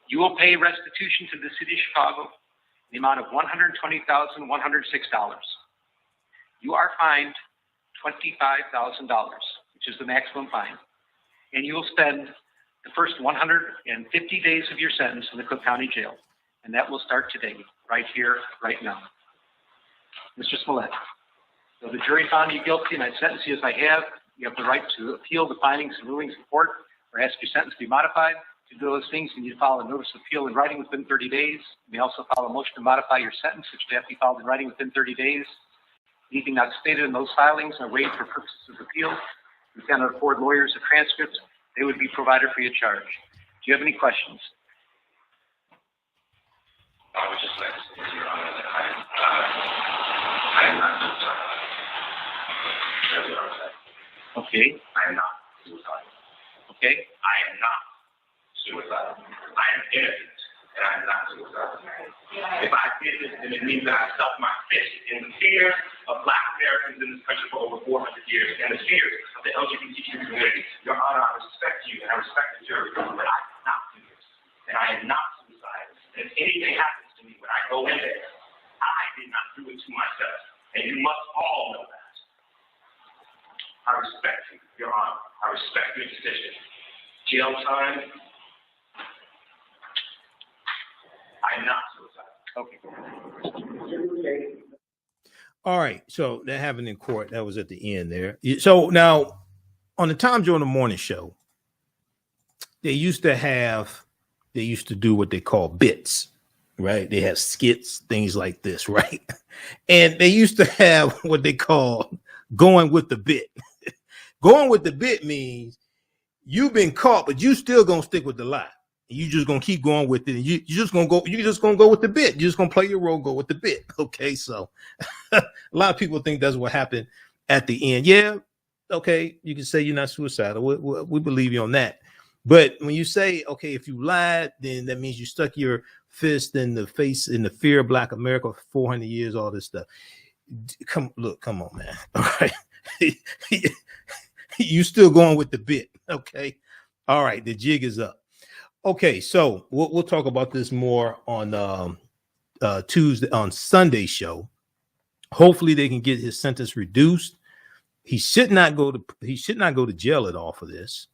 You will pay restitution to the city of Chicago in the amount of $120,106. You are fined $25,000, which is the maximum fine. And you will spend the first 150 days of your sentence in the Cook County Jail. And that will start today, right here, right now. Mr. Smollett, so the jury found you guilty, and I sentence you as I have. You have the right to appeal the findings and rulings of the court, or ask your sentence to be modified. To do those things, you need to file a notice of appeal in writing within 30 days. You may also file a motion to modify your sentence, which will have to be filed in writing within 30 days. Anything not stated in those filings are waived for purposes of appeal. We cannot afford lawyers or transcripts. They would be provided free of charge. Do you have any questions? I would just like to say, Your Honor, that I am not suicidal. Okay. I am not suicidal. Okay. I am not suicidal. I am innocent, and I am not suicidal. If I did this, then it means that I stuffed my fist in the fear of Black Americans in this country for over 400 years, and the fears of the LGBTQ community. Your Honor, I respect you, and I respect the jury, but I did not do this, and I am not suicidal. And if anything happens to me when I go in there, I did not do it to myself, and you must all know that. I respect you, Your Honor. I respect your decision. Jail time. I'm not suicidal. Okay. All right. So that happened in court. That was at the end there. So now on the Tom Joyner Morning Show, they used to do what they call bits, right? They have skits, things like this, right? And they used to have what they call going with the bit. Going with the bit means you've been caught, but you still gonna stick with the lie. You just gonna keep going with it. And you're just gonna go with the bit. You're just gonna play your role, go with the bit. Okay, so a lot of people think that's what happened at the end. Yeah, okay, you can say you're not suicidal. We believe you on that. But when you say, okay, if you lied, then that means you stuck your fist in the face in the fear of Black America for 400 years, all this stuff. Come on, man. All right. You still going with the bit. Okay. All right. The jig is up. Okay. So we'll talk about this more on Tuesday, on Sunday's show. Hopefully they can get his sentence reduced. He should not go to jail at all for this.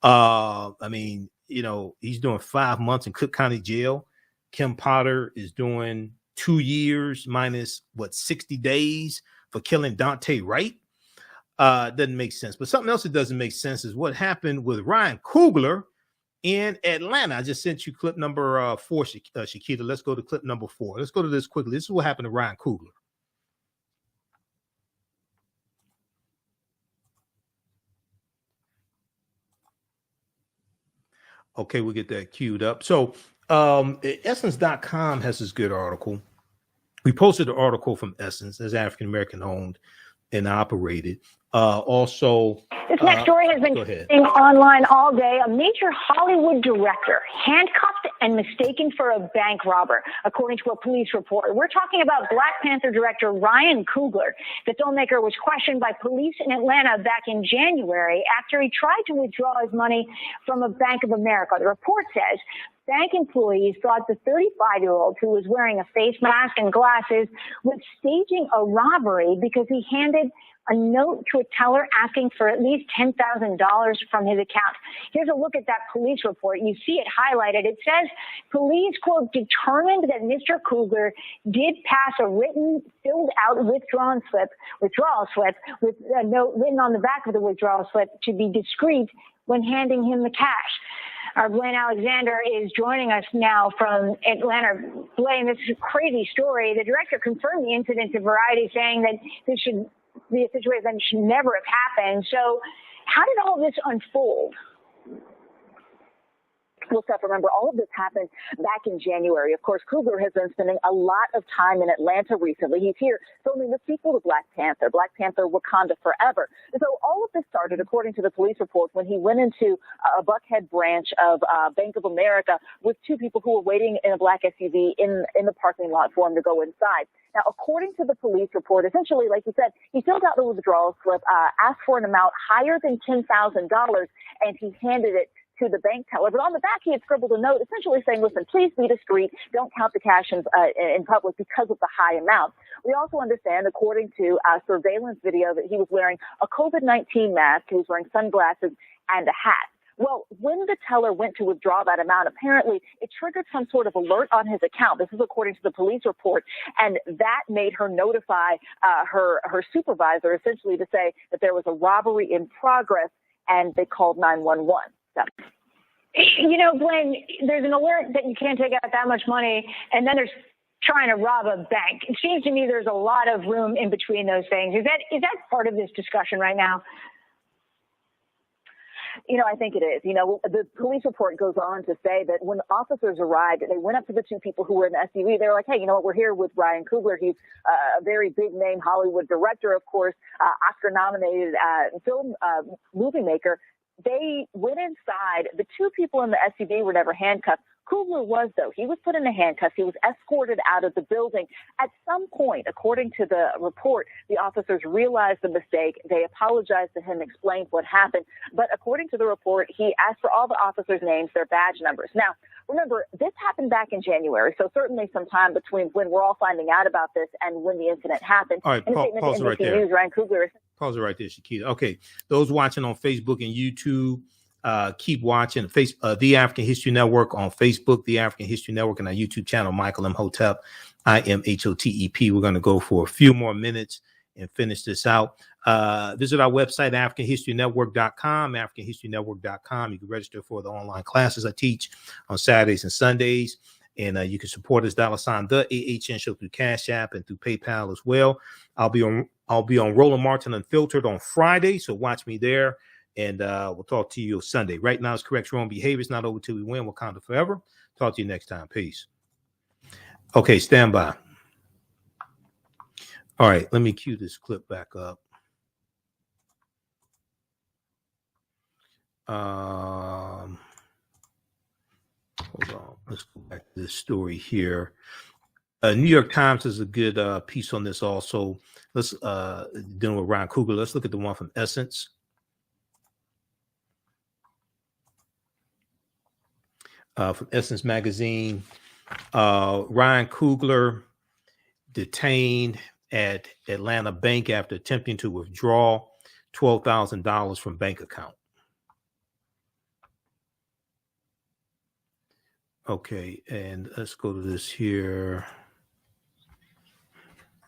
I mean, he's doing 5 months in Cook County Jail. Kim Potter is doing 2 years minus 60 days for killing Dante Wright. Doesn't make sense. But something else that doesn't make sense is what happened with Ryan Coogler in Atlanta. I just sent you clip number 4, Shakita. Let's go to clip number 4. Let's go to this quickly. This is what happened to Ryan Coogler. Okay, we'll get that queued up. So Essence.com has this good article. We posted an article from Essence, as African-American owned and operated. This next story has been trending online all day. A major Hollywood director handcuffed and mistaken for a bank robber, according to a police report. We're talking about Black Panther director Ryan Coogler. The filmmaker was questioned by police in Atlanta back in January after he tried to withdraw his money from a Bank of America. The report says bank employees thought the 35-year-old, who was wearing a face mask and glasses, was staging a robbery because he handed a note to a teller asking for at least $10,000 from his account. Here's a look at that police report. You see it highlighted. It says police, quote, determined that Mr. Coogler did pass a written, filled out withdrawal slip with a note written on the back of the withdrawal slip to be discreet when handing him the cash. Our Blaine Alexander is joining us now from Atlanta. Blaine, this is a crazy story. The director confirmed the incident to Variety, saying that this should be a situation that should never have happened. So how did all this unfold? Well, Steph, remember, all of this happened back in January. Of course, Coogler has been spending a lot of time in Atlanta recently. He's here filming the sequel to Black Panther Wakanda Forever. So all of this started, according to the police report, when he went into a Buckhead branch of Bank of America with 2 people who were waiting in a black SUV in the parking lot for him to go inside. Now, according to the police report, essentially, like you said, he filled out the withdrawal slip, asked for an amount higher than $10,000, and he handed it to the bank teller. But on the back, he had scribbled a note essentially saying, listen, please be discreet. Don't count the cash in public because of the high amount. We also understand, according to surveillance video, that he was wearing a COVID-19 mask. He was wearing sunglasses and a hat. Well, when the teller went to withdraw that amount, apparently it triggered some sort of alert on his account. This is according to the police report. And that made her notify her supervisor, essentially to say that there was a robbery in progress, and they called 911. Blaine, there's an alert that you can't take out that much money, and then there's trying to rob a bank. It seems to me there's a lot of room in between those things. Is that part of this discussion right now? I think it is. The police report goes on to say that when officers arrived, they went up to the 2 people who were in the SUV. They were like, hey, you know what? We're here with Ryan Coogler. He's a very big name Hollywood director, of course, Oscar-nominated film movie maker. They went inside. The 2 people in the SUV were never handcuffed. Coogler was, though. He was put in the handcuffs. He was escorted out of the building. At some point, according to the report, the officers realized the mistake. They apologized to him, explained what happened. But according to the report, he asked for all the officers' names, their badge numbers. Now, remember, this happened back in January, so certainly some time between when we're all finding out about this and when the incident happened. All right, pause it right there. News, Ryan Coogler. Pause it right there, Shakita. Okay, those watching on Facebook and YouTube, keep watching The African History Network on Facebook, The African History Network, and our YouTube channel, Michael Imhotep, IMHOTEP. We're going to go for a few more minutes and finish this out. Visit our website, AfricanHistoryNetwork.com, AfricanHistoryNetwork.com. You can register for the online classes I teach on Saturdays and Sundays. And you can support us, $ TheAHNShow through Cash App and through PayPal as well. I'll be on Roland Martin Unfiltered on Friday, so watch me there. And we'll talk to you Sunday. Right now, it's correct wrong behavior. It's not over till we win. Wakanda forever. Talk to you next time. Peace. Okay, stand by. All right, let me cue this clip back up. Hold on. Let's go back to this story here. New York Times has a good piece on this also. Let's dealing with Ryan Coogler. Let's look at the one from Essence. From Essence Magazine, Ryan Coogler detained at Atlanta bank after attempting to withdraw $12,000 from bank account. Okay, and let's go to this here.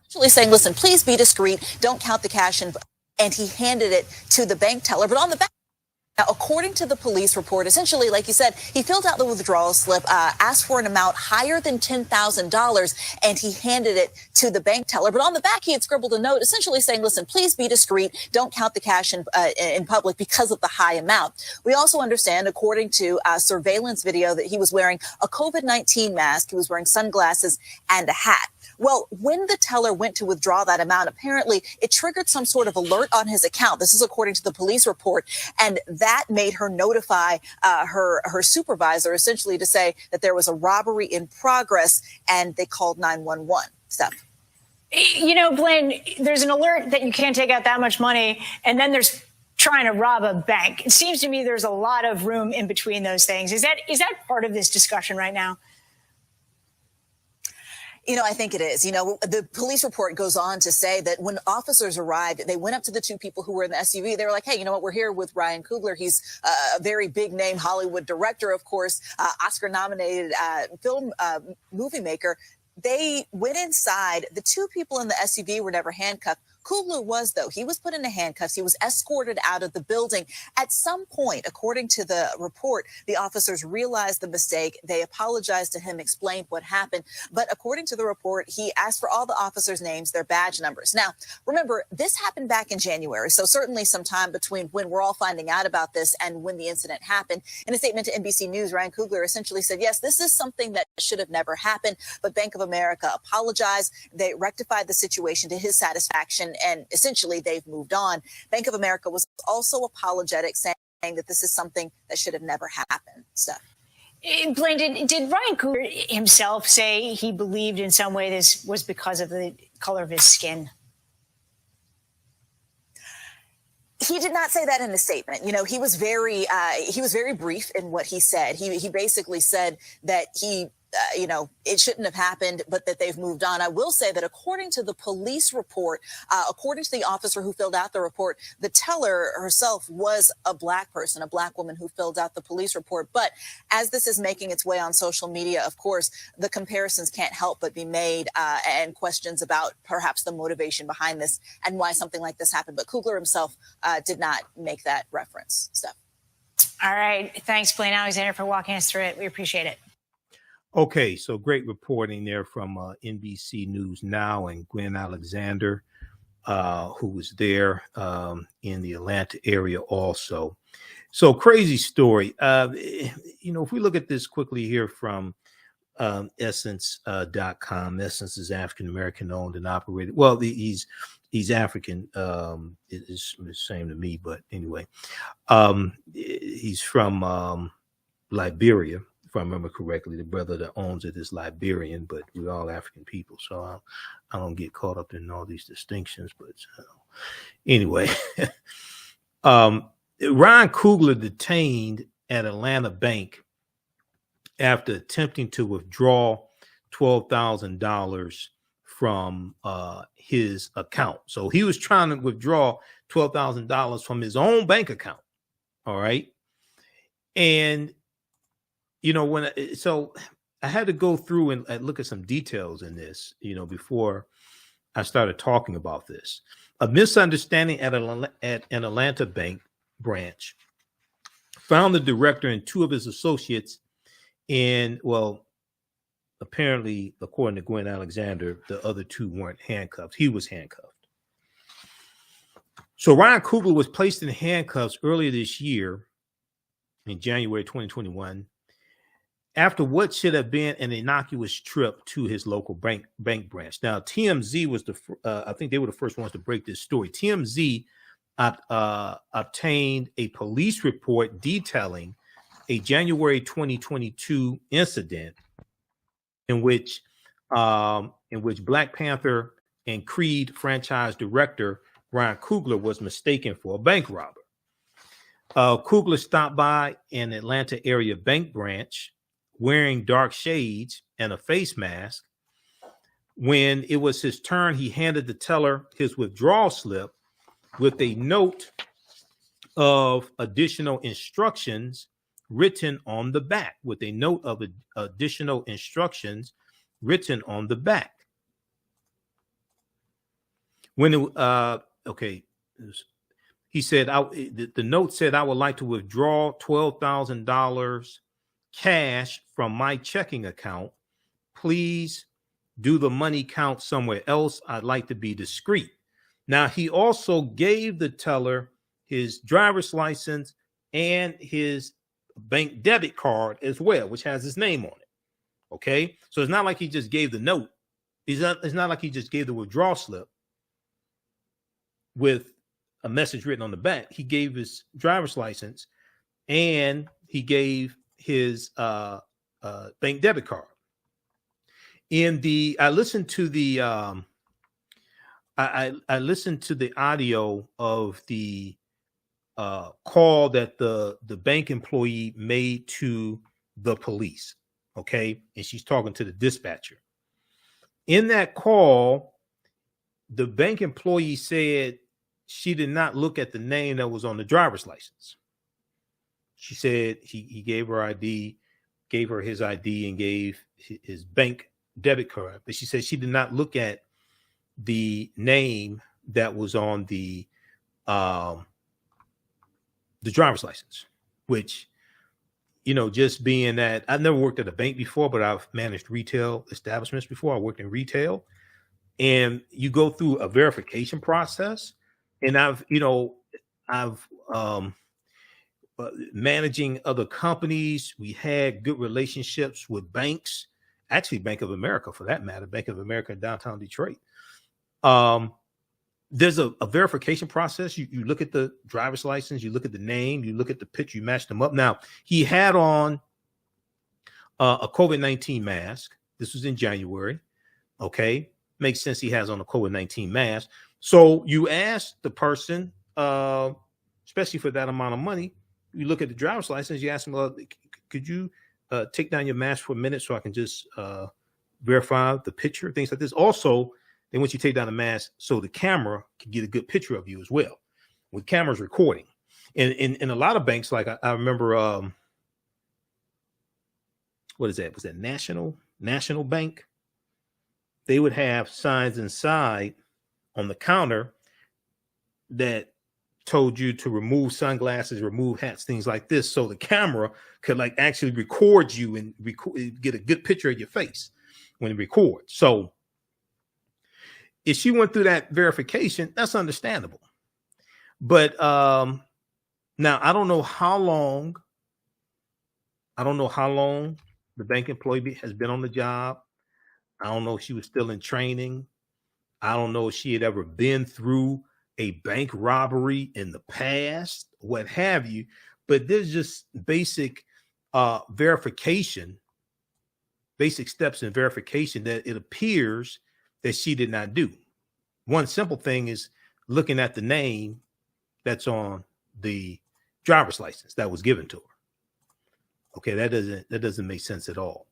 Saying, listen, please be discreet. Don't count the cash. And he handed it to the bank teller. But on the back, now, according to the police report, essentially, like you said, he filled out the withdrawal slip, asked for an amount higher than $10,000, and he handed it to the bank teller. But on the back, he had scribbled a note essentially saying, listen, please be discreet. Don't count the cash in public because of the high amount. We also understand, according to surveillance video, that he was wearing a COVID-19 mask. He was wearing sunglasses and a hat. Well, when the teller went to withdraw that amount, apparently it triggered some sort of alert on his account. This is according to the police report. And that made her notify her supervisor, essentially to say that there was a robbery in progress, and they called 911. Steph. You know, Blaine, there's an alert that you can't take out that much money, and then there's trying to rob a bank. It seems to me there's a lot of room in between those things. Is that part of this discussion right now? You know, I think it is. You know, the police report goes on to say that when officers arrived, they went up to the two people who were in the SUV. They were like, hey, you know what? We're here with Ryan Coogler. He's a very big name Hollywood director, of course, Oscar nominated film movie maker. They went inside. The two people in the SUV were never handcuffed. Coogler was, though. He was put into handcuffs. He was escorted out of the building. At some point, according to the report, the officers realized the mistake. They apologized to him, explained what happened. But according to the report, he asked for all the officers' names, their badge numbers. Now, remember, this happened back in January. So certainly some time between when we're all finding out about this and when the incident happened. In a statement to NBC News, Ryan Coogler essentially said, yes, this is something that should have never happened. But Bank of America apologized. They rectified the situation to his satisfaction. And essentially, they've moved on. Bank of America was also apologetic, saying that this is something that should have never happened. So, Blaine, did Ryan Coogler himself say he believed in some way this was because of the color of his skin? He did not say that in a statement. You know, he was very brief in what he said. He basically said that it shouldn't have happened, but that they've moved on. I will say that according to the police report, according to the officer who filled out the report, the teller herself was a black person, a black woman who filled out the police report. But as this is making its way on social media, of course, the comparisons can't help but be made and questions about perhaps the motivation behind this and why something like this happened. But Coogler himself did not make that reference. So. All right. Thanks, Blaine Alexander, for walking us through it. We appreciate it. Okay, so great reporting there from NBC News Now and Gwen Alexander, who was there in the Atlanta area also. So crazy story. If we look at this quickly here from Essence.com, Essence is African-American owned and operated. Well, he's African. It's the same to me, but anyway. He's from Liberia. If I remember correctly, the brother that owns it is Liberian, but we're all African people, so I don't get caught up in all these distinctions. But anyway, Ryan Coogler detained at Atlanta Bank after attempting to withdraw $12,000 from his account. So he was trying to withdraw $12,000 from his own bank account. All right, and so I had to go through and look at some details in this, before I started talking about this. A misunderstanding at an Atlanta bank branch found the director and two of his associates apparently, according to Gwen Alexander, the other two weren't handcuffed. He was handcuffed. So Ryan Coogler was placed in handcuffs earlier this year in January 2021. After what should have been an innocuous trip to his local bank branch. Now, TMZ was I think they were the first ones to break this story. TMZ obtained a police report detailing a January 2022 incident in which Black Panther and Creed franchise director Ryan Coogler was mistaken for a bank robber. Coogler stopped by an Atlanta area bank branch wearing dark shades and a face mask. When it was his turn, he handed the teller his withdrawal slip with a note of additional instructions written on the back with a note of additional instructions written on the back. When he said, the note said, I would like to withdraw $12,000 cash from my checking account. Please do the money count somewhere else. I'd like to be discreet. Now, he also gave the teller his driver's license and his bank debit card as well, which has his name on it. Okay. So it's not like he just gave the note. It's not like he just gave the withdrawal slip with a message written on the back. He gave his driver's license and he gave his bank debit card. I listened to the I listened to the audio of the call that the bank employee made to the police. Okay, and she's talking to the dispatcher. In that call, the bank employee said she did not look at the name that was on the driver's license. She said he gave her ID, gave her his ID, and gave his bank debit card. But she said she did not look at the name that was on the driver's license, which, you know, just being that I've never worked at a bank before, but I've managed retail establishments before. I worked in retail, and you go through a verification process. And I've managing other companies. We had good relationships with banks, actually Bank of America for that matter, Bank of America in downtown Detroit. There's a verification process. You look at the driver's license, you look at the name, you look at the picture, you match them up. Now, he had on a COVID-19 mask. This was in January. Okay. Makes sense he has on a COVID-19 mask. So you ask the person, especially for that amount of money, you look at the driver's license, you ask them, could you take down your mask for a minute so I can just verify the picture, things like this. Also, then once you take down the mask, so the camera can get a good picture of you as well, with cameras recording. And in a lot of banks, like I remember, what is that? Was that National Bank? They would have signs inside on the counter that told you to remove sunglasses, remove hats, things like this. So the camera could like actually record you and get a good picture of your face when it records. So if she went through that verification, that's understandable. But now I don't know how long the bank employee has been on the job. I don't know if she was still in training. I don't know if she had ever been through a bank robbery in the past, what have you. But there's just basic verification, basic steps in verification that it appears that she did not do. One simple thing is looking at the name that's on the driver's license that was given to her. Okay, that doesn't make sense at all.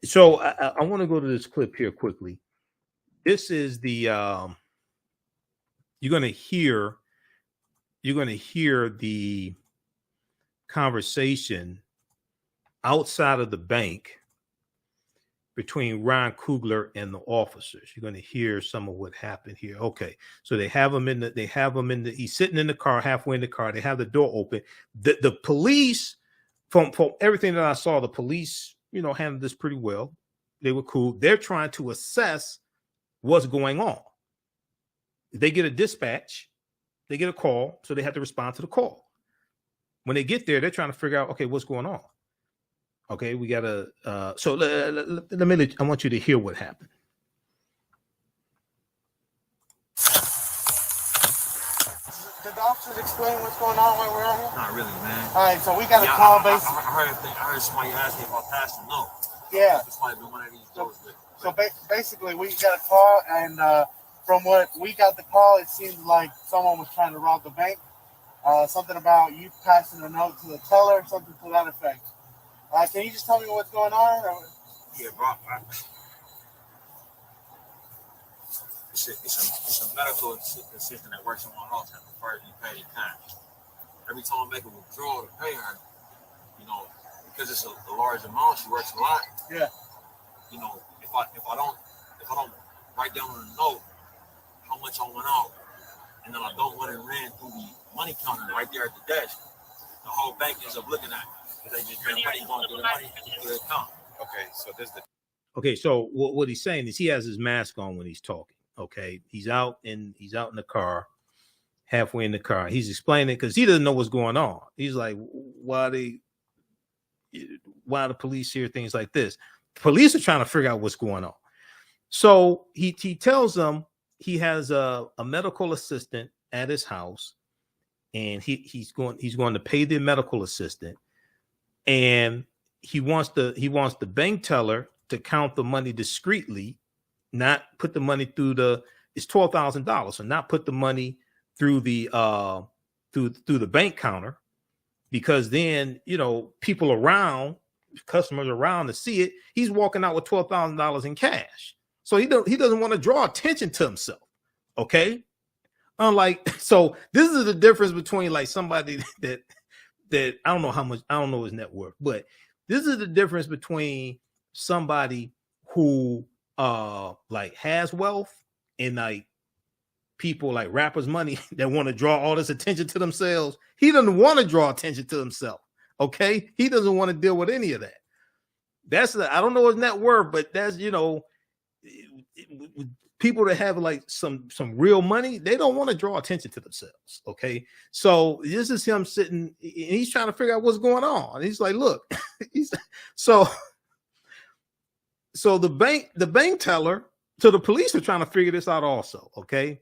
So I want to go to this clip here quickly. This is the you're going to hear the conversation outside of the bank between Ryan Coogler and the officers. You're going to hear some of what happened here. Okay, so he's sitting in the car, halfway in the car. They have the door open. The police, from everything that I saw, the police, handled this pretty well. They were cool. They're trying to assess what's going on. They get a dispatch, they get a call, so they have to respond to the call. When they get there, they're trying to figure out, okay, what's going on? Okay, we got to, I want you to hear what happened. Did the officers explain what's going on while we're out here? Not really, man. All right, so we got a call basically. I heard somebody asking about passing no. Yeah. This might have been one of these doors. So basically, we got a call, and from what we got the call, it seemed like someone was trying to rob the bank. Something about you passing a note to the teller, something to that effect. Can you just tell me what's going on? Or? Yeah, bro. It's a medical assistant that works in my house that prefers you pay in cash. Every time I make a withdrawal to pay her, know, because it's a large amount, she works a lot. Yeah. You know, if I don't write down on a note how much I went out, and then I don't want it ran through the money counter right there at the desk, the whole bank ends up looking at it. They just bring money going through the money to the account. Okay, so this the. Okay, so what he's saying is he has his mask on when he's talking. Okay, he's out in the car, halfway in the car. He's explaining because he doesn't know what's going on. He's like, why the police here, things like this. Police are trying to figure out what's going on. So he tells them he has a medical assistant at his house, and he's going to pay the medical assistant, and he wants the bank teller to count the money discreetly, not put the money through it's $12,000, so not put the money through the through the bank counter, because then, you know, people around, customers around to see it, he's walking out with $12,000 in cash. So he doesn't want to draw attention to himself. Okay. Unlike, so this is the difference between like somebody that I don't know how much, I don't know his net worth, but this is the difference between somebody who like has wealth and like people like rappers' money that want to draw all this attention to themselves. He doesn't want to draw attention to himself. Okay. He doesn't want to deal with any of that. I don't know his net worth, but that's, you know, people that have like some real money, they don't want to draw attention to themselves. Okay. So this is him sitting and he's trying to figure out what's going on. He's like, look, so the bank teller to the police are trying to figure this out also. Okay.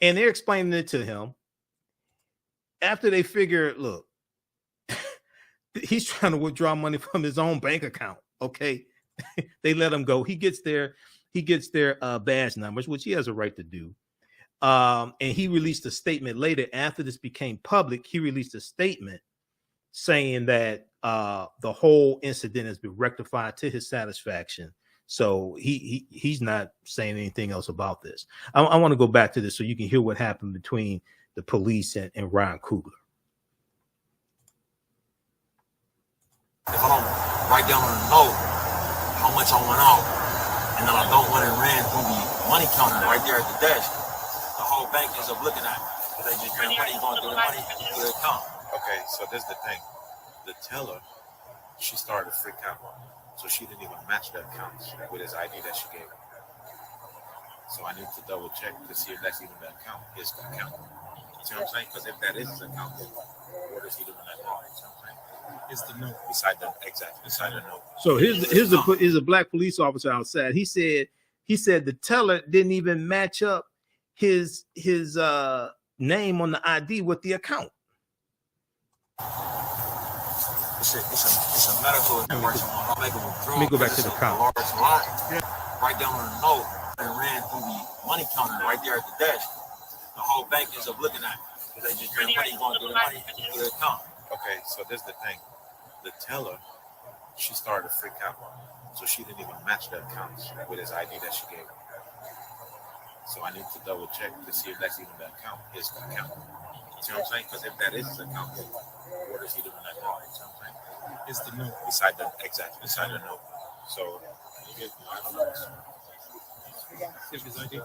And they're explaining it to him. After they figure, look, he's trying to withdraw money from his own bank account. Okay. They let him go. He gets their badge numbers, which he has a right to do. And he released a statement later after this became public. He released a statement saying that the whole incident has been rectified to his satisfaction. So he's not saying anything else about this. I want to go back to this so you can hear what happened between the police and Ryan Coogler. If I don't write down on a note how much I went out, and then I don't want it ran through the money counter right there at the desk, the whole bank ends up looking at it. They just bring money going through the money to the account. Okay, so this is the thing. The teller, she started to freak out. So she didn't even match the account with his ID that she gave him. So I need to double check to see if that's even the account, his account. You see what I'm saying? Because if that is his account, then what is he doing that wrong? You see what I'm saying? It's the note beside the note. So here's a black police officer outside. He said the teller didn't even match up his name on the ID with the account. It's a medical emergency. Let me go back to the account. Write down on a note and ran through the money counter right there at the desk. The whole bank ends up looking at it. They just bring money going through the money to the account. Okay, so this is the thing. The teller, she started to freak out. So she didn't even match the account with his ID that she gave him. So I need to double check to see if that's even the account, his account. You see what I'm saying? Because if that is his account, then what is he doing that wrong? You see what I'm saying? It's the note beside the note. So you get his ID.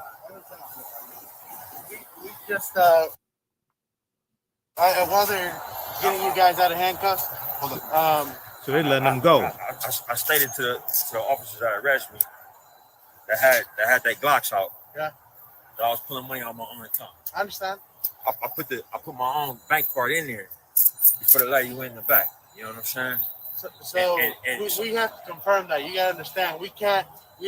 We just while they're getting you guys out of handcuffs, so they're letting them go. I stated to the officers that arrested me that had their Glocks out. Yeah. That I was pulling money out of my own account. I understand. I put my own bank card in there before the lady went in the back. You know what I'm saying? So we have to confirm that. You gotta understand, we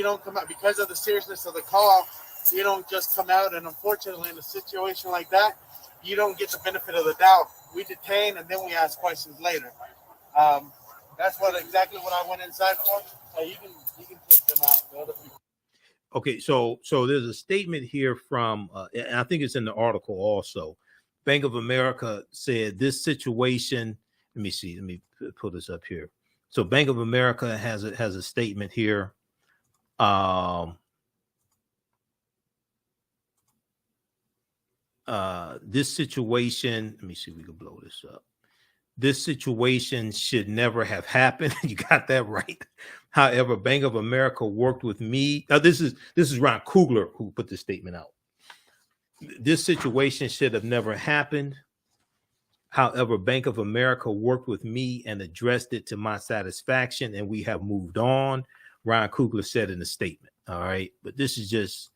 don't come out because of the seriousness of the call. You don't just come out, and unfortunately, in a situation like that, you don't get the benefit of the doubt. We detain and then we ask questions later. That's exactly what I went inside for. You can take them out. The other people. Okay, so there's a statement here from, and I think it's in the article also. Bank of America said this situation. Let me pull this up here. So Bank of America has a statement here. This situation. Let me see if we can blow this up. this situation should never have happened. You got that right. However, Bank of America worked with me. Now, this is Ron Coogler who put this statement out. This situation should have never happened. However, Bank of America worked with me and addressed it to my satisfaction, and we have moved on. Ron Coogler said in a statement. All right, but this is just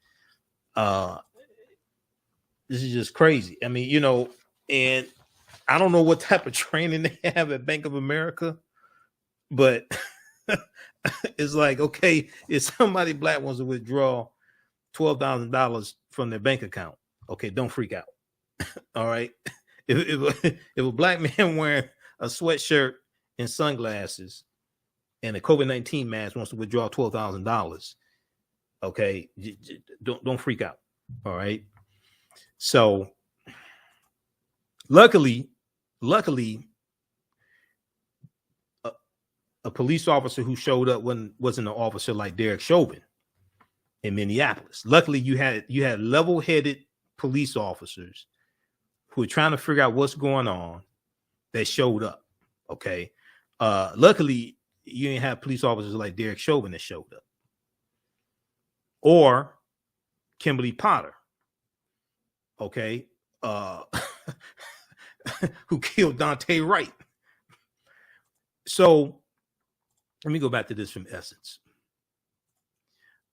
crazy. I mean, you know, and I don't know what type of training they have at Bank of America, but it's like, okay, if somebody black wants to withdraw $12,000 from their bank account, okay, don't freak out. All right. If a black man wearing a sweatshirt and sunglasses and a COVID-19 mask wants to withdraw $12,000, okay, don't freak out. All right. So luckily, a police officer who showed up wasn't an officer like Derek Chauvin in Minneapolis. Luckily, you had level-headed police officers who were trying to figure out what's going on that showed up. Okay. Luckily, you didn't have police officers like Derek Chauvin that showed up. Or Kimberly Potter. Okay. Who killed Dante Wright. So let me go back to this from Essence.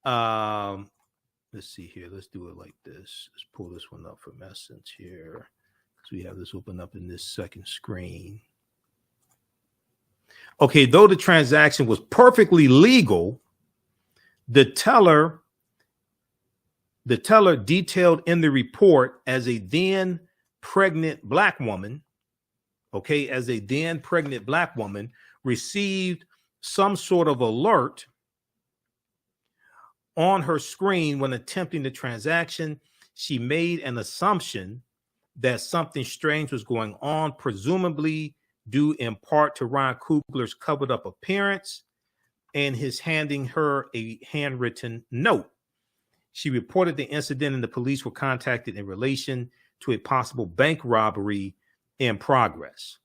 Let's see here. Let's do it like this. Let's pull this one up from Essence here. So we have this open up in this second screen. Okay, though the transaction was perfectly legal, the teller detailed in the report as a then pregnant black woman, received some sort of alert on her screen when attempting the transaction. She made an assumption that something strange was going on, presumably due in part to Ron Coogler's covered up appearance and his handing her a handwritten note. She reported the incident and the police were contacted in relation to a possible bank robbery in progress.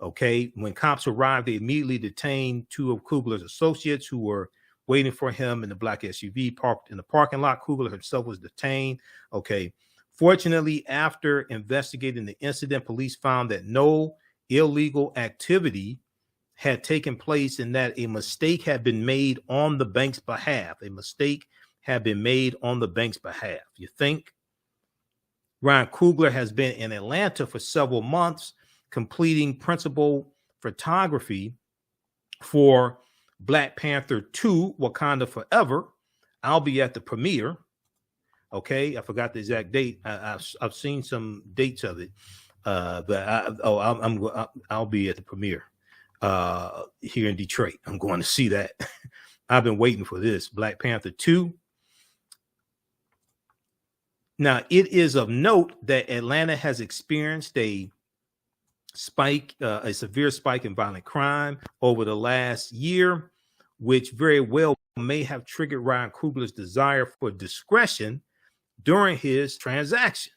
Okay, when cops arrived, they immediately detained two of Coogler's associates who were waiting for him in the black SUV parked in the parking lot. Coogler himself was detained. Okay, fortunately, after investigating the incident, police found that no illegal activity had taken place and that a mistake had been made on the bank's behalf. You think? Ron Coogler has been in Atlanta for several months, completing principal photography for Black Panther 2, Wakanda Forever. I'll be at the premiere. Okay, I forgot the exact date. I've seen some dates of it, but I'll be at the premiere here in Detroit. I'm going to see that. I've been waiting for this Black Panther 2. Now, it is of note that Atlanta has experienced a severe spike in violent crime over the last year, which very well may have triggered Ryan Coogler's desire for discretion during his transaction.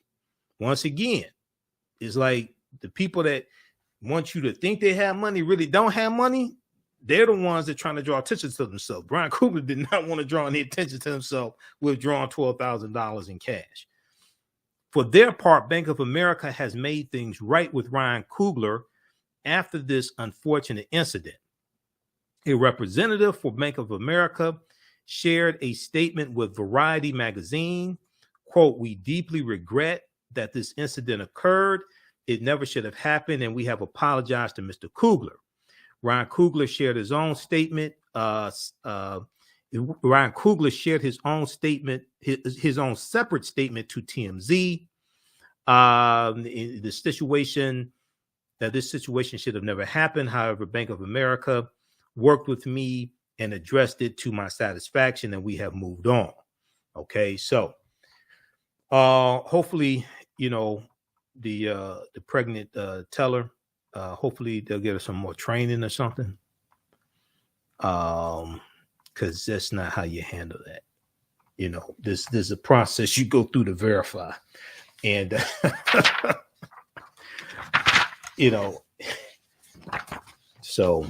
Once again, it's like the people that want you to think they have money really don't have money. They're the ones that are trying to draw attention to themselves. Brian Coogler did not want to draw any attention to himself withdrawing $12,000 in cash. For their part, Bank of America has made things right with Ryan Coogler after this unfortunate incident. A representative for Bank of America shared a statement with Variety magazine. Quote, "We deeply regret that this incident occurred. It never should have happened, and we have apologized to Mr. Coogler." Ryan Coogler shared his own statement. Ryan Coogler shared his own statement, his own separate statement to TMZ. This situation should have never happened. However, Bank of America worked with me and addressed it to my satisfaction, and we have moved on. Okay, so hopefully, you know, the pregnant teller, hopefully they'll get her some more training or something. Because that's not how you handle that. You know, there's a process you go through to verify. And, you know, So,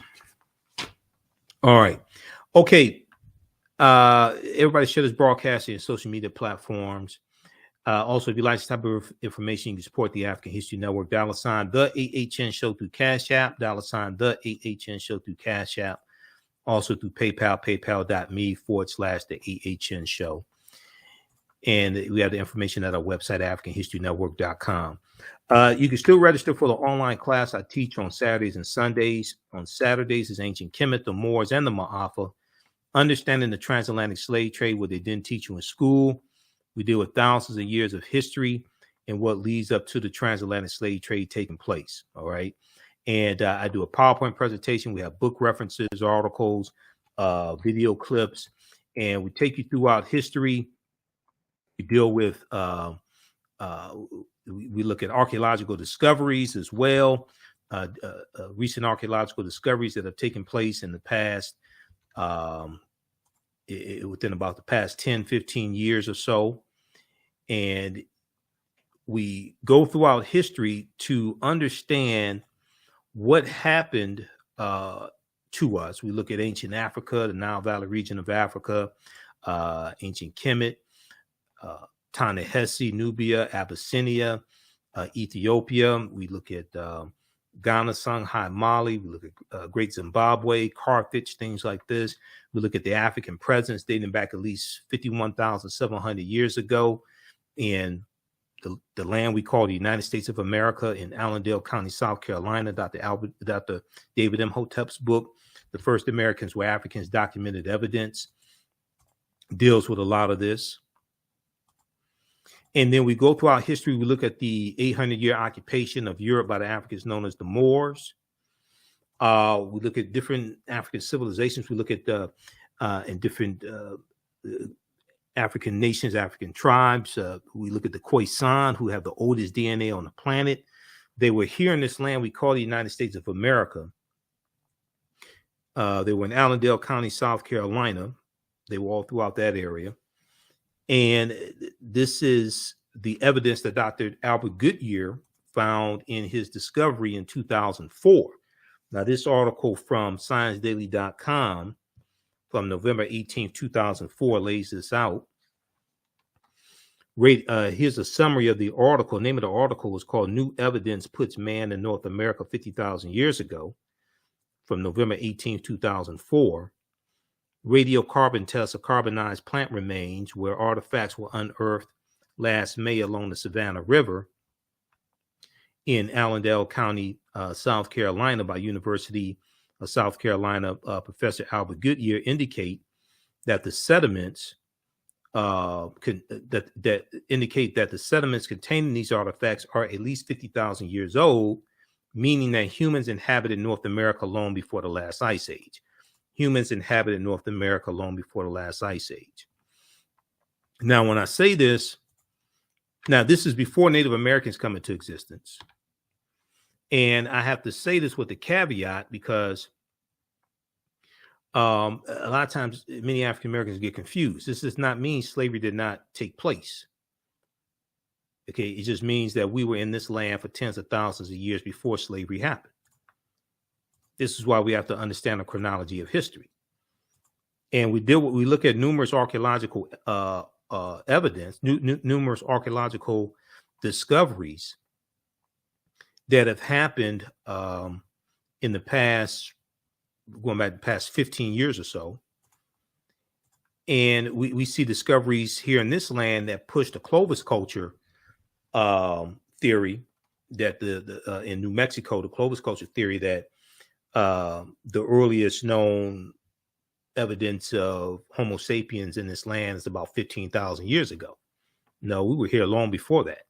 all right. Okay. Everybody share this broadcast in social media platforms. Also, if you like this type of information, you can support the African History Network. $ the AHN Show through Cash App. $ the AHN Show through Cash App. Also through PayPal, paypal.me/the AHN Show. And we have the information at our website, AfricanHistoryNetwork.com. You can still register for the online class I teach on Saturdays and Sundays. On Saturdays is Ancient Kemet, the Moors, and the Maafa. Understanding the transatlantic slave trade, what they didn't teach you in school. We deal with thousands of years of history and what leads up to the transatlantic slave trade taking place. All right. And I do a PowerPoint presentation. We have book references, articles, video clips, and we take you throughout history. We deal with, we look at archaeological discoveries as well, recent archaeological discoveries that have taken place in the past, within about the past 10, 15 years or so. And we go throughout history to understand what happened to us. We look at ancient Africa, the Nile Valley region of Africa, ancient Kemet, Ta-Nehisi, Nubia, Abyssinia, Ethiopia. We look at Ghana, Songhai, Mali. We look at Great Zimbabwe, Carthage, things like this. We look at the African presence dating back at least 51,700 years ago in the land we call the United States of America in Allendale County, South Carolina. Dr. David Imhotep's book, The First Americans Were Africans, Documented Evidence, deals with a lot of this. And then we go throughout history. We look at the 800-year occupation of Europe by the Africans known as the Moors. We look at different African civilizations. We look at in different African nations, African tribes. We look at the Khoisan, who have the oldest DNA on the planet. They were here in this land we call the United States of America. They were in Allendale County, South Carolina. They were all throughout that area. And this is the evidence that Dr. Albert Goodyear found in his discovery in 2004. Now, this article from ScienceDaily.com from November 18, 2004 lays this out. Here's a summary of the article. The name of the article was called New Evidence Puts Man in North America 50,000 Years Ago from November 18, 2004. Radiocarbon tests of carbonized plant remains where artifacts were unearthed last May along the Savannah River in Allendale County, South Carolina by University of South Carolina Professor Albert Goodyear indicate that the sediments indicate that the sediments containing these artifacts are at least 50,000 years old, meaning that humans inhabited North America long before the last ice age. Humans inhabited North America long before the last ice age. Now, when I say this, this is before Native Americans come into existence. And I have to say this with a caveat because a lot of times many African Americans get confused. This does not mean slavery did not take place. Okay, it just means that we were in this land for tens of thousands of years before slavery happened. This is why we have to understand the chronology of history. And we look at numerous archaeological evidence, numerous archaeological discoveries that have happened in the past, going back the past 15 years or so. And we see discoveries here in this land that push the Clovis culture theory that in New Mexico, the Clovis culture theory that the earliest known evidence of Homo sapiens in this land is about 15,000 years ago. No, we were here long before that.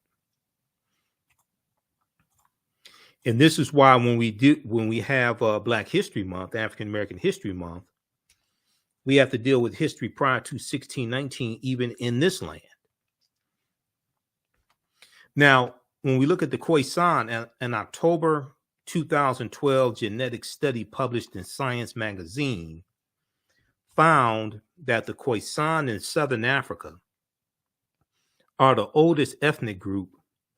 And this is why when we have Black History Month, African American History Month, we have to deal with history prior to 1619, even in this land. Now, when we look at the Khoisan, an October 2012 genetic study published in Science magazine found that the Khoisan in Southern Africa are the oldest ethnic group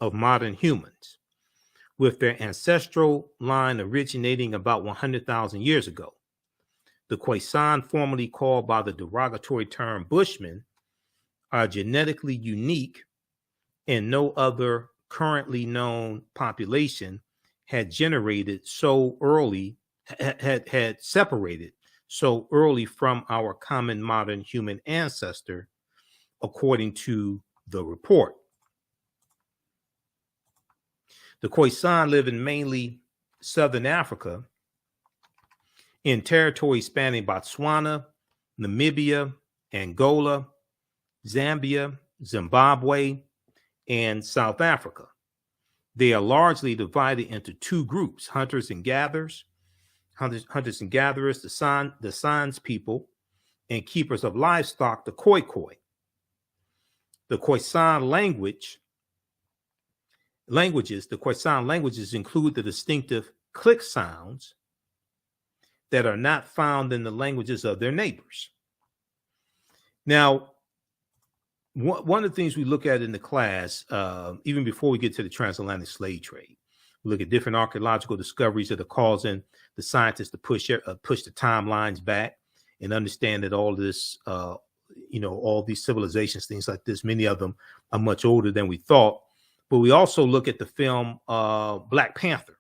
of modern humans, with their ancestral line originating about 100,000 years ago. The Khoisan, formerly called by the derogatory term Bushmen, are genetically unique, and no other currently known population had separated so early from our common modern human ancestor, according to the report. The Khoisan live in mainly southern Africa in territories spanning Botswana, Namibia, Angola, Zambia, Zimbabwe, and South Africa. They are largely divided into two groups: hunters and gatherers, the Sans people, and keepers of livestock, the Khoi Khoi. The Khoisan languages include the distinctive click sounds that are not found in the languages of their neighbors. Now, one of the things we look at in the class, even before we get to the transatlantic slave trade, we look at different archaeological discoveries that are causing the scientists to push the timelines back and understand that all this, all these civilizations, things like this, many of them are much older than we thought. But we also look at the film Black Panther,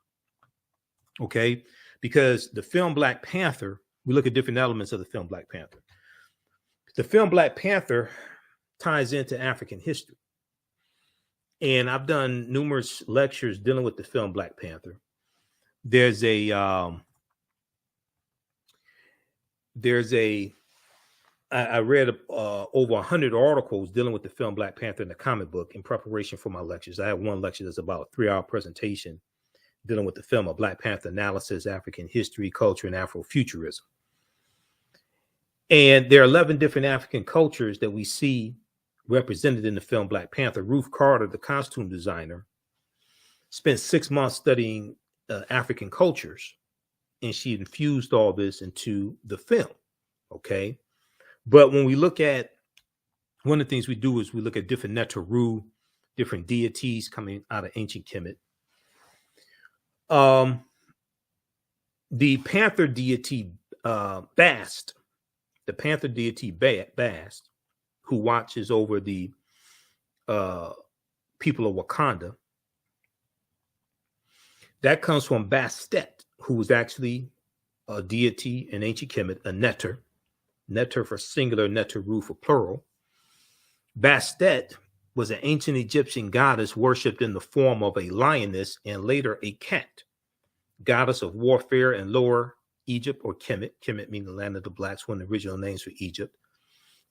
okay? Because the film Black Panther, we look at different elements of the film Black Panther. The film Black Panther ties into African history. And I've done numerous lectures dealing with the film Black Panther. I read over 100 articles dealing with the film Black Panther in the comic book in preparation for my lectures. I have one lecture that's about a 3-hour presentation dealing with the film of Black Panther analysis, African history, culture, and Afrofuturism. And there are 11 different African cultures that we see represented in the film Black Panther. Ruth Carter, the costume designer, spent 6 months studying African cultures, and she infused all this into the film, okay? But when we look at, one of the things we do is we look at different Neteru, different deities coming out of ancient Kemet. The Panther deity Bast, who watches over the people of Wakanda, that comes from Bastet, who was actually a deity in ancient Kemet, a Neter. Neter for singular, Neteru for plural. Bastet was an ancient Egyptian goddess worshipped in the form of a lioness and later a cat, goddess of warfare in Lower Egypt, or Kemet. Kemet meaning the land of the blacks, one of the original names for Egypt.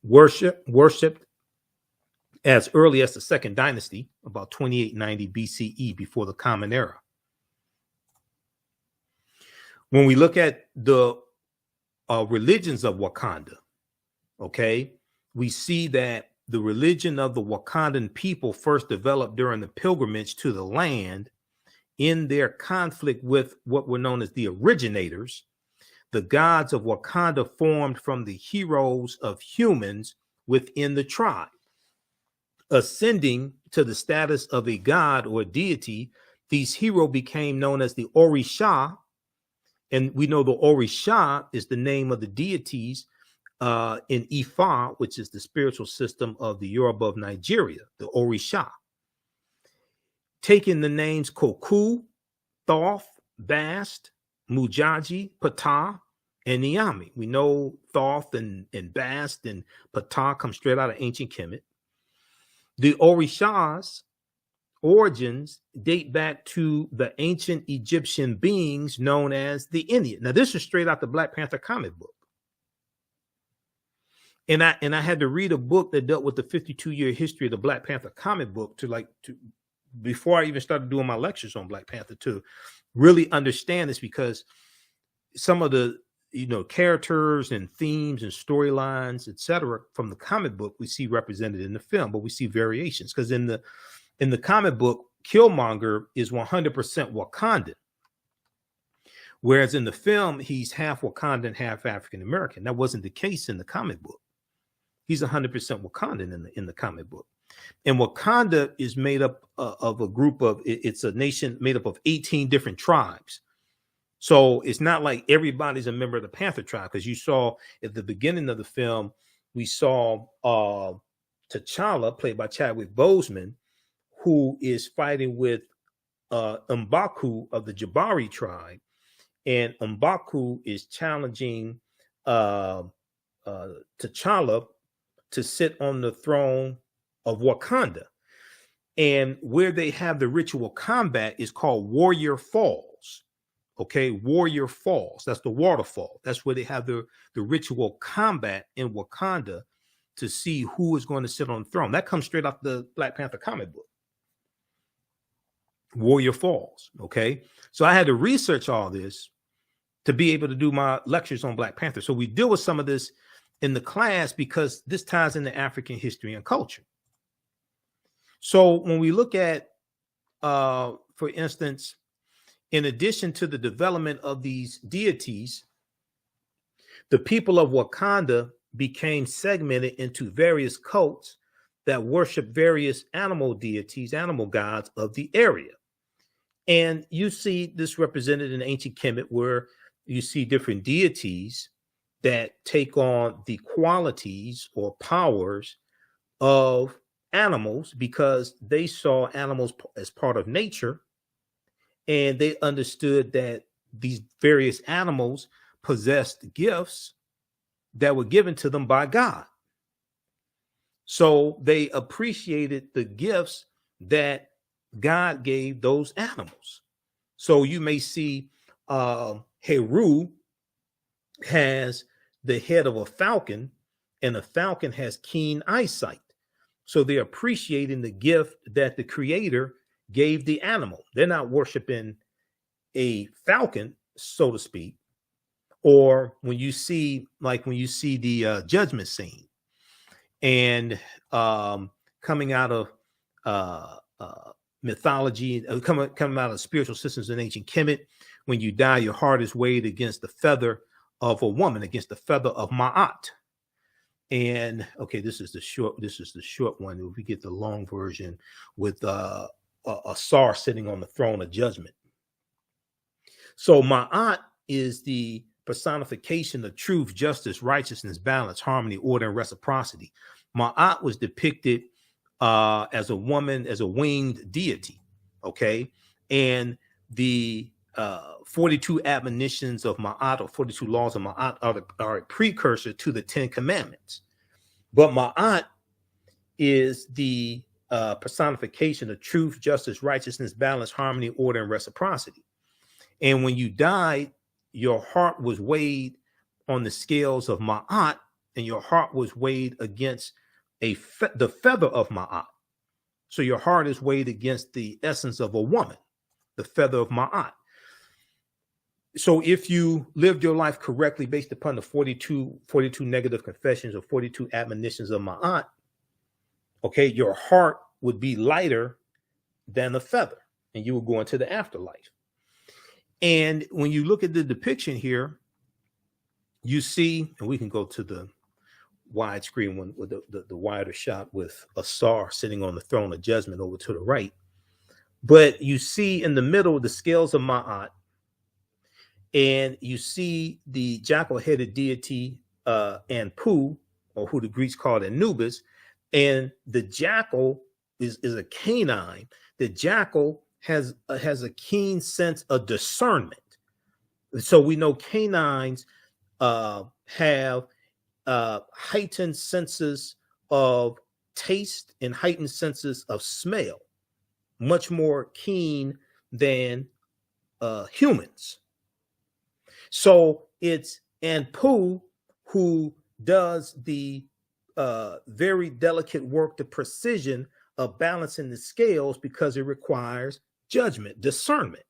Worshipped as early as the Second Dynasty, about 2890 BCE, before the Common Era. When we look at the religions of Wakanda, okay, we see that the religion of the Wakandan people first developed during the pilgrimage to the land in their conflict with what were known as the originators. The gods of Wakanda formed from the heroes of humans within the tribe. Ascending to the status of a god or deity, these heroes became known as the Orisha. And we know the Orisha is the name of the deities in Ifa, which is the spiritual system of the Yoruba of Nigeria, the Orisha. Taking the names Koku, Thoth, Bast, Mujaji, Ptah, and Niami. We know Thoth and Bast and Ptah come straight out of ancient Kemet. The Orishas' origins date back to the ancient Egyptian beings known as the Ennead. Now, this is straight out the Black Panther comic book. And I had to read a book that dealt with the 52-year history of the Black Panther comic book before I even started doing my lectures on Black Panther, to really understand this, because some of the characters and themes and storylines, etc., from the comic book we see represented in the film, but we see variations, because in the comic book, Killmonger is 100% Wakandan, whereas in the film he's half Wakandan, half African American. That wasn't the case in the comic book. He's 100% Wakandan in the comic book. And Wakanda is made up of a group of, it's a nation made up of 18 different tribes. So it's not like everybody's a member of the Panther tribe, because you saw at the beginning of the film, we saw T'Challa, played by Chadwick Boseman, who is fighting with M'Baku of the Jabari tribe. And M'Baku is challenging T'Challa to sit on the throne of Wakanda. And where they have the ritual combat is called Warrior Falls. Okay, Warrior Falls. That's the waterfall. That's where they have the ritual combat in Wakanda to see who is going to sit on the throne. That comes straight off the Black Panther comic book. Warrior Falls. Okay, so I had to research all this to be able to do my lectures on Black Panther. So we deal with some of this in the class because this ties into African history and culture. So when we look at, for instance, in addition to the development of these deities, the people of Wakanda became segmented into various cults that worship various animal deities, animal gods of the area. And you see this represented in ancient Kemet, where you see different deities that take on the qualities or powers of animals, because they saw animals as part of nature, and they understood that these various animals possessed gifts that were given to them by God. So they appreciated the gifts that God gave those animals. So you may see Heru has the head of a falcon, and a falcon has keen eyesight. So they're appreciating the gift that the Creator gave the animal. They're not worshiping a falcon, so to speak. Or when you see the judgment scene, and coming out of mythology, coming out of spiritual systems in ancient Kemet, when you die, your heart is weighed against the feather of a woman, against the feather of Ma'at. And okay, this is the short one. If we get the long version with a Sar sitting on the throne of judgment. So Ma'at is the personification of truth, justice, righteousness, balance, harmony, order, and reciprocity. Ma'at was depicted as a woman, as a winged deity. Okay, and the 42 admonitions of Ma'at, or 42 laws of Ma'at, are a precursor to the 10 commandments. But Ma'at is the personification of truth, justice, righteousness, balance, harmony, order, and reciprocity. And when you died, your heart was weighed on the scales of Ma'at, and your heart was weighed against the feather of Ma'at. So your heart is weighed against the essence of a woman, the feather of Ma'at. So if you lived your life correctly based upon the 42 negative confessions or 42 admonitions of Ma'at, okay, your heart would be lighter than a feather, and you would go into the afterlife. And when you look at the depiction here, you see, and we can go to the widescreen one with the wider shot with Asar sitting on the throne of judgment over to the right. But you see in the middle the scales of Ma'at, and you see the jackal-headed deity Anpu, or who the Greeks called Anubis, and the jackal is a canine. The jackal has a keen sense of discernment. So we know canines have heightened senses of taste and heightened senses of smell, much more keen than humans. So it's Anpu who does the very delicate work, the precision of balancing the scales, because it requires judgment, discernment,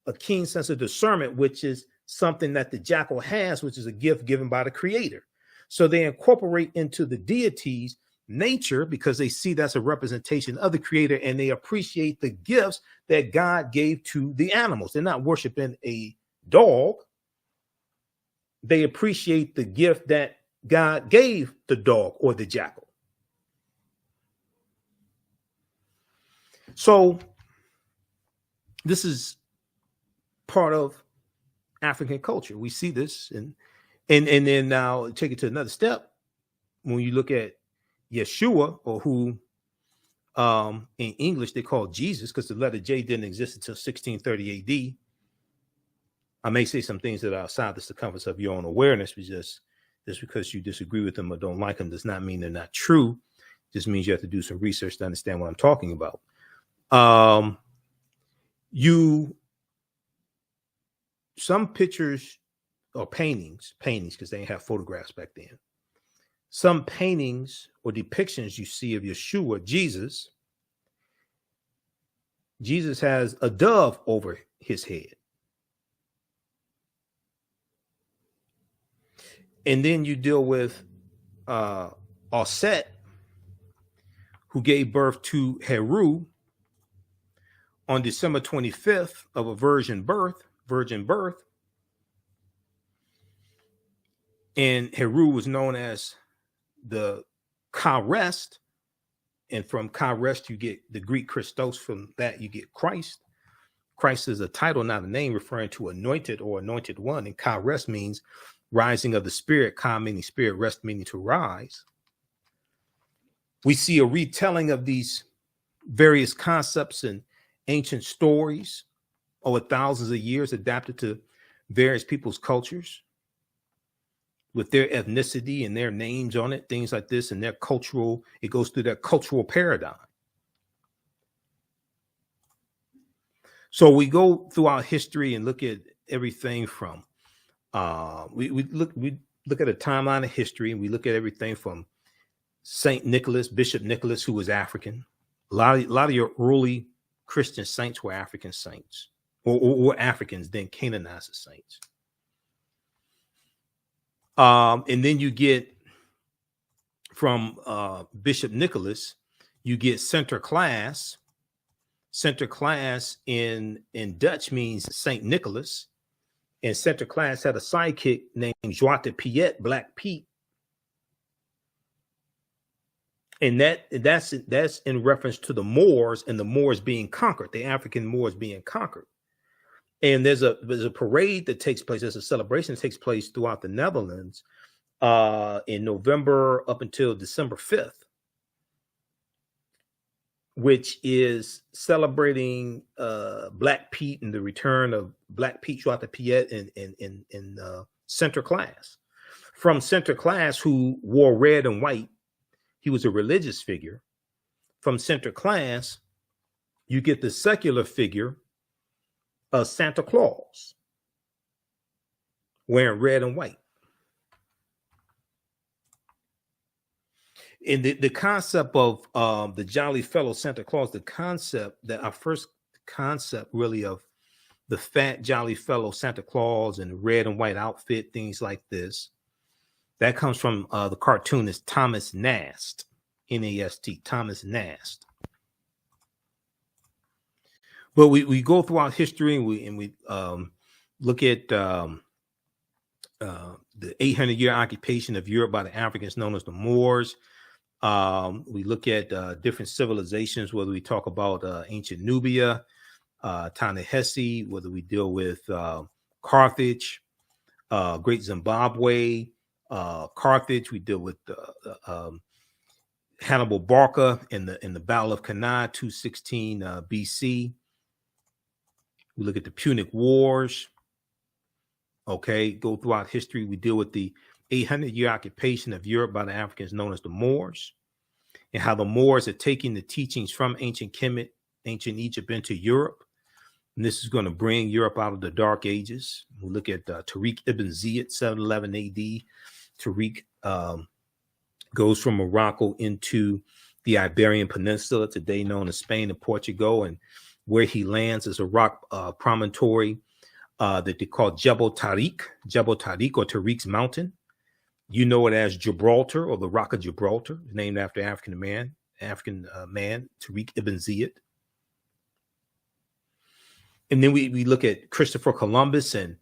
a keen sense of discernment, which is something that the jackal has, which is a gift given by the Creator. So they incorporate into the deities nature, because they see that's a representation of the Creator, and they appreciate the gifts that God gave to the animals. They're not worshiping a dog. They appreciate the gift that God gave the dog or the jackal. So this is part of African culture. We see this, and then now take it to another step. When you look at Yeshua, or who in English they call Jesus, because the letter J didn't exist until 1630 AD. I may say some things that are outside the circumference of your own awareness, but just because you disagree with them or don't like them does not mean they're not true. Just means you have to do some research to understand what I'm talking about. Some pictures or paintings, because they didn't have photographs back then. Some paintings or depictions you see of Yeshua, Jesus has a dove over his head. And then you deal with Osset, who gave birth to Heru on December 25th of a virgin birth. And Heru was known as the Ka-Rest. And from Ka-Rest, you get the Greek Christos. From that, you get Christ. Christ is a title, not a name, referring to anointed or anointed one. And Ka-Rest means rising of the spirit. Ka meaning spirit, rest meaning to rise. We see a retelling of these various concepts and ancient stories over thousands of years, adapted to various people's cultures with their ethnicity and their names on it, things like this, and their cultural, it goes through their cultural paradigm. So we go throughout history and look at everything from we look at a timeline of history, and we look at everything from Saint Nicholas, Bishop Nicholas, who was African. A lot of your early Christian saints were African saints, or Africans, then canonized as saints. And then you get from Bishop Nicholas, you get Sinterklaas. Sinterklaas in Dutch means Saint Nicholas. And Sinterklaas had a sidekick named Zwarte Piet, Black Pete. And that's in reference to the Moors, and the Moors being conquered, the African Moors being conquered. And there's a parade that takes place, there's a celebration that takes place throughout the Netherlands in November up until December 5th, which is celebrating Black Pete and the return of Black Pete, Zwarte Piet, and Sinterklaas. From Sinterklaas, who wore red and white, he was a religious figure. From Sinterklaas, you get the secular figure of Santa Claus, wearing red and white. And the concept of the jolly fellow Santa Claus, the concept that our first concept really of the fat jolly fellow Santa Claus and red and white outfit, things like this, that comes from the cartoonist Thomas Nast, N-A-S-T, Thomas Nast. But we go throughout history, and we look at the 800-year occupation of Europe by the Africans known as the Moors. We look at different civilizations, whether we talk about ancient Nubia, Ta-Nehisi, whether we deal with Carthage, Great Zimbabwe, Carthage. We deal with Hannibal Barca in the Battle of Cannae, 216 BC. We look at the Punic Wars. Okay, go throughout history. We deal with the 800-year occupation of Europe by the Africans known as the Moors, and how the Moors are taking the teachings from ancient Kemet, ancient Egypt, into Europe. And this is going to bring Europe out of the Dark Ages. We look at Tariq ibn Ziyad, 711 AD. Tariq goes from Morocco into the Iberian Peninsula, today known as Spain and Portugal, and where he lands is a rock promontory that they call Jebel Tariq or Tariq's Mountain. You know it as Gibraltar, or the Rock of Gibraltar, named after African man, Tariq ibn Ziyad. And then we look at Christopher Columbus and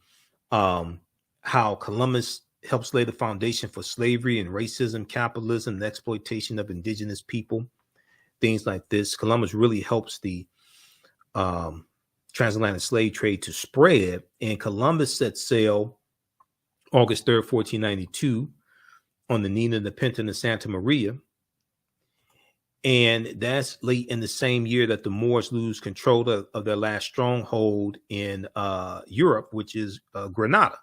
how Columbus helps lay the foundation for slavery and racism, capitalism, the exploitation of indigenous people. things like this. Columbus really helps the transatlantic slave trade to spread. And Columbus set sail August 3rd, 1492 on the Nina, the Pinta, and the Santa Maria. And that's late in the same year that the Moors lose control of their last stronghold in Europe, which is Granada.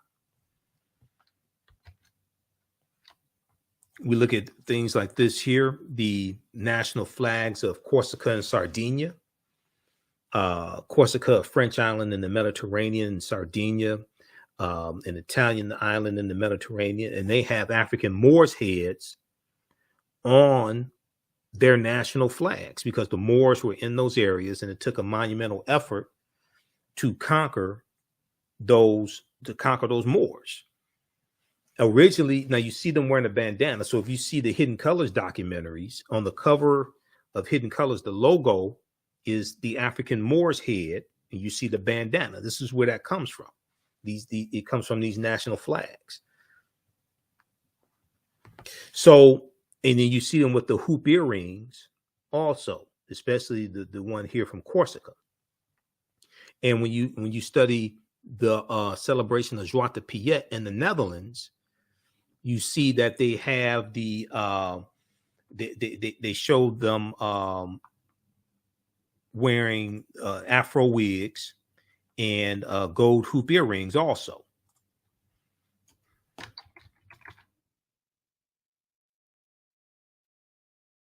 We look at things like this here, the national flags of Corsica and Sardinia. Corsica, a French island in the Mediterranean, and Sardinia, an Italian island in the Mediterranean. And they have African Moors heads on their national flags because the Moors were in those areas, and it took a monumental effort to conquer those Moors. Originally, now you see them wearing a bandana. So if you see the Hidden Colors documentaries, on the cover of Hidden Colors, the logo is the African Moor's head, and you see the bandana. This is where that comes from. It comes from these national flags. So, and then you see them with the hoop earrings also, especially the one here from Corsica. And when you study the celebration of Joie de Piet in the Netherlands, you see that they have they show them wearing Afro wigs and gold hoop earrings also.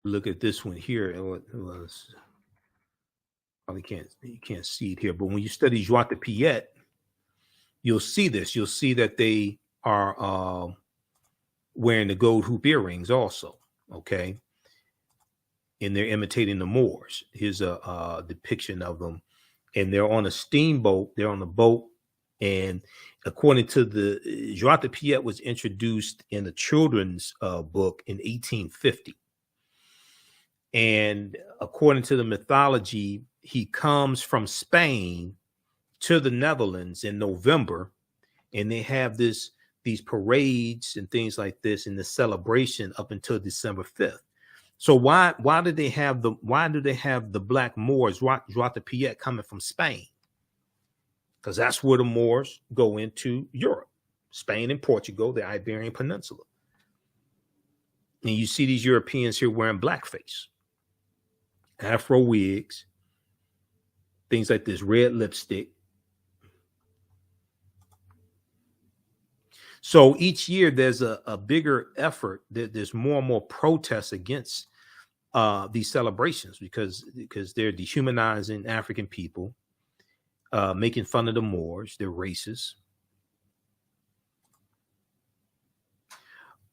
Look at this one here. It was probably you can't see it here, but when you study Joie de Piet, you'll see this. You'll see that they are wearing the gold hoop earrings also. Okay, and they're imitating the Moors. Here's a depiction of them, and they're on a steamboat. They're on a boat, and according to the Joie de Piet was introduced in a children's book in 1850. And according to the mythology, he comes from Spain to the Netherlands in November, and they have these parades and things like this in the celebration up until December 5th. So why do they have the black Moors, Joie de Piet, coming from Spain? Because that's where the Moors go into Europe, Spain and Portugal, the Iberian Peninsula. And you see these Europeans here wearing blackface, Afro wigs, things like this, red lipstick. So each year there's a bigger effort. There's more and more protests against these celebrations because they're dehumanizing African people, making fun of the Moors. They're racist.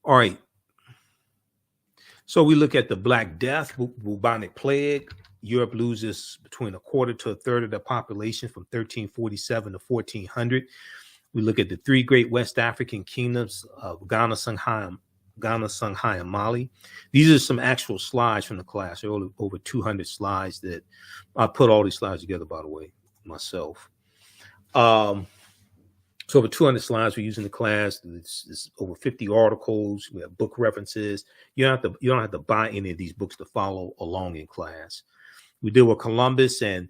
All right. So we look at the Black Death, bubonic plague. Europe loses between a quarter to a third of the population from 1347 to 1400. We look at the three great West African kingdoms of Ghana, Songhai, and Mali. These are some actual slides from the class. There are over 200 slides that I put all these slides together, by the way, myself. So over 200 slides we're using in the class. It's over 50 articles. We have book references. You don't have to buy any of these books to follow along in class. We deal with Columbus and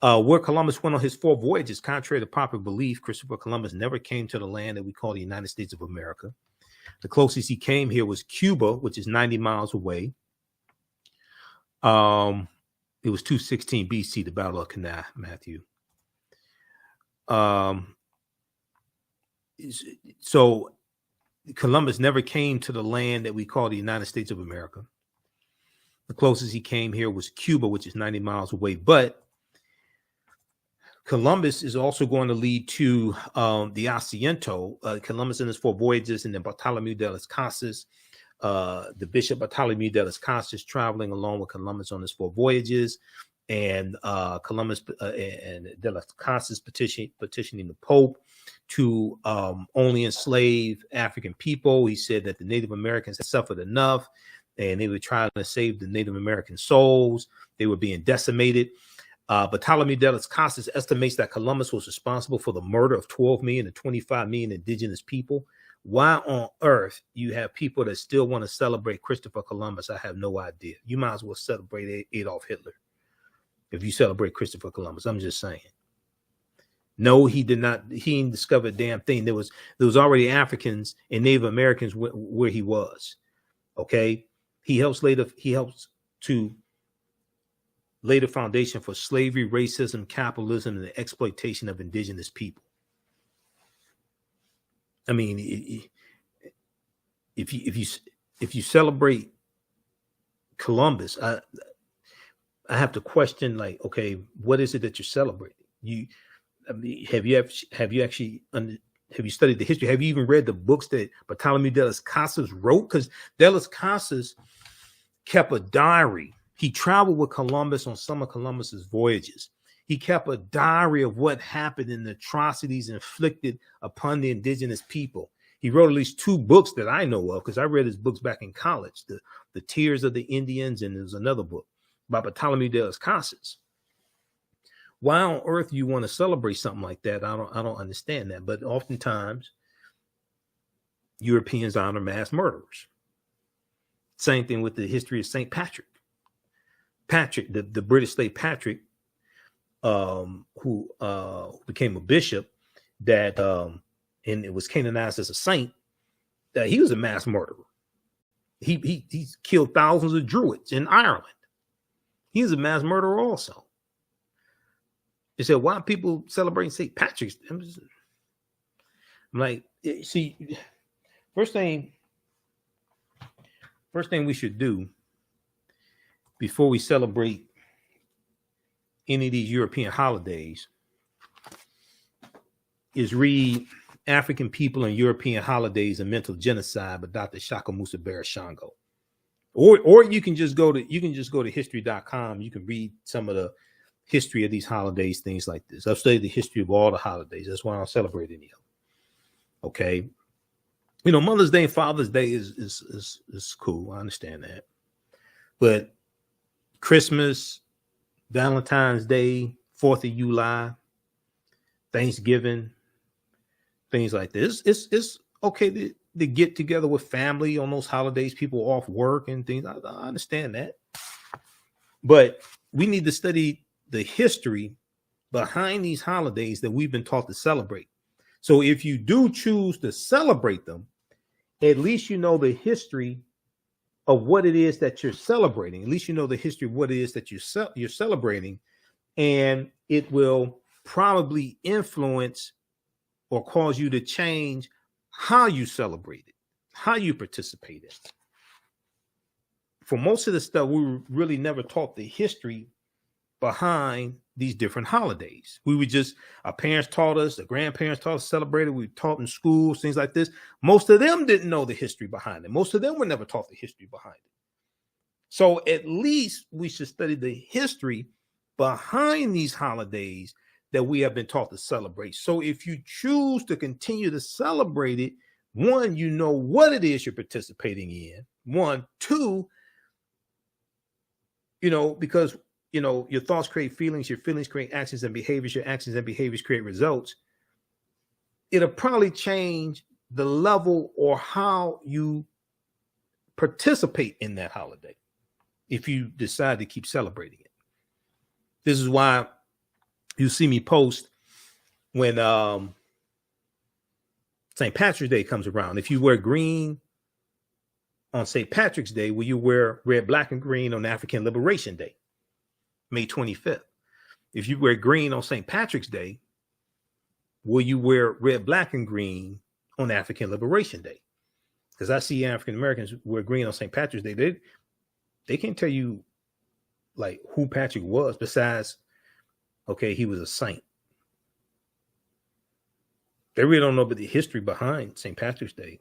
where Columbus went on his 4 voyages. Contrary to popular belief, Christopher Columbus never came to the land that we call the United States of America. The closest he came here was Cuba, which is 90 miles away. It was 216 BC, the Battle of Cannae, Matthew. So Columbus never came to the land that we call the United States of America. The closest he came here was Cuba, which is 90 miles away. But Columbus is also going to lead to the Asiento. Columbus and his 4 voyages, and then Bartolomeu de las Casas, the Bishop Bartolomeu de las Casas traveling along with Columbus on his 4 voyages, and Columbus and de las Casas petitioning the Pope to only enslave African people. He said that the Native Americans had suffered enough, and they were trying to save the Native American souls. They were being decimated. Bartolomeu de las Casas estimates that Columbus was responsible for the murder of 12 million to 25 million indigenous people Why on earth you have people that still want to celebrate Christopher Columbus, I have no idea. You might as well celebrate Adolf Hitler if you celebrate Christopher Columbus. I'm just saying. No, he did not. He didn't discover a damn thing. There was already Africans and Native Americans where he was. Okay, he helps to lay the foundation for slavery, racism, capitalism, and the exploitation of indigenous people. I mean, if you celebrate Columbus, I have to question, like, okay, what is it that you're celebrating? Have you studied the history? Have you even read the books that Bartolomé de las Casas wrote? Because de las Casas kept a diary. He traveled with Columbus on some of Columbus's voyages. He kept a diary of what happened and the atrocities inflicted upon the indigenous people. He wrote at least 2 books that I know of, because I read his books back in college, the Tears of the Indians, and there's another book by Bartolomé de las Casas. Why on earth you want to celebrate something like that? I don't understand that. But oftentimes, Europeans honor mass murderers. Same thing with the history of St. Patrick. Patrick, the British slave Patrick, who became a bishop, that and it was canonized as a saint, that he was a mass murderer. He killed thousands of Druids in Ireland. He was a mass murderer also. They said, why are people celebrating St. Patrick's? I'm like, see, first thing we should do before we celebrate any of these European holidays is read African People and European Holidays and Mental Genocide by Dr. Shaka Musa Barashango. Or you can just go to history.com. You can read some of the history of these holidays, things like this. I've studied the history of all the holidays. That's why I don't celebrate any of them. Okay. You know, Mother's Day and Father's Day is cool. I understand that. But Christmas, Valentine's Day, 4th of July, Thanksgiving, things like this. It's okay to get together with family on those holidays, people off work and things. I understand that. But we need to study the history behind these holidays that we've been taught to celebrate. So if you do choose to celebrate them, at least you know the history of what it is that you're celebrating. At least you know the history of what it is that you're celebrating, and it will probably influence or cause you to change how you celebrate it, how you participate in it. For most of the stuff, we were really never taught the history behind these different holidays. We would just, our parents taught us, the grandparents taught us, celebrated, we taught in schools, things like this. Most of them didn't know the history behind it. Most of them were never taught the history behind it. So at least we should study the history behind these holidays that we have been taught to celebrate. So if you choose to continue to celebrate it, 1, you know what it is you're participating in. 1, 2, because your thoughts create feelings, your feelings create actions and behaviors, your actions and behaviors create results. It'll probably change the level or how you participate in that holiday if you decide to keep celebrating it. This is why you see me post when St. Patrick's Day comes around. If you wear green on St. Patrick's Day, will you wear red, black, and green on African Liberation Day, May 25th? If you wear green on St. Patrick's Day, will you wear red, black, and green on African Liberation Day? Because I see African Americans wear green on St. Patrick's Day. They can't tell you like who Patrick was besides, okay, he was a saint. They really don't know about the history behind St. Patrick's Day,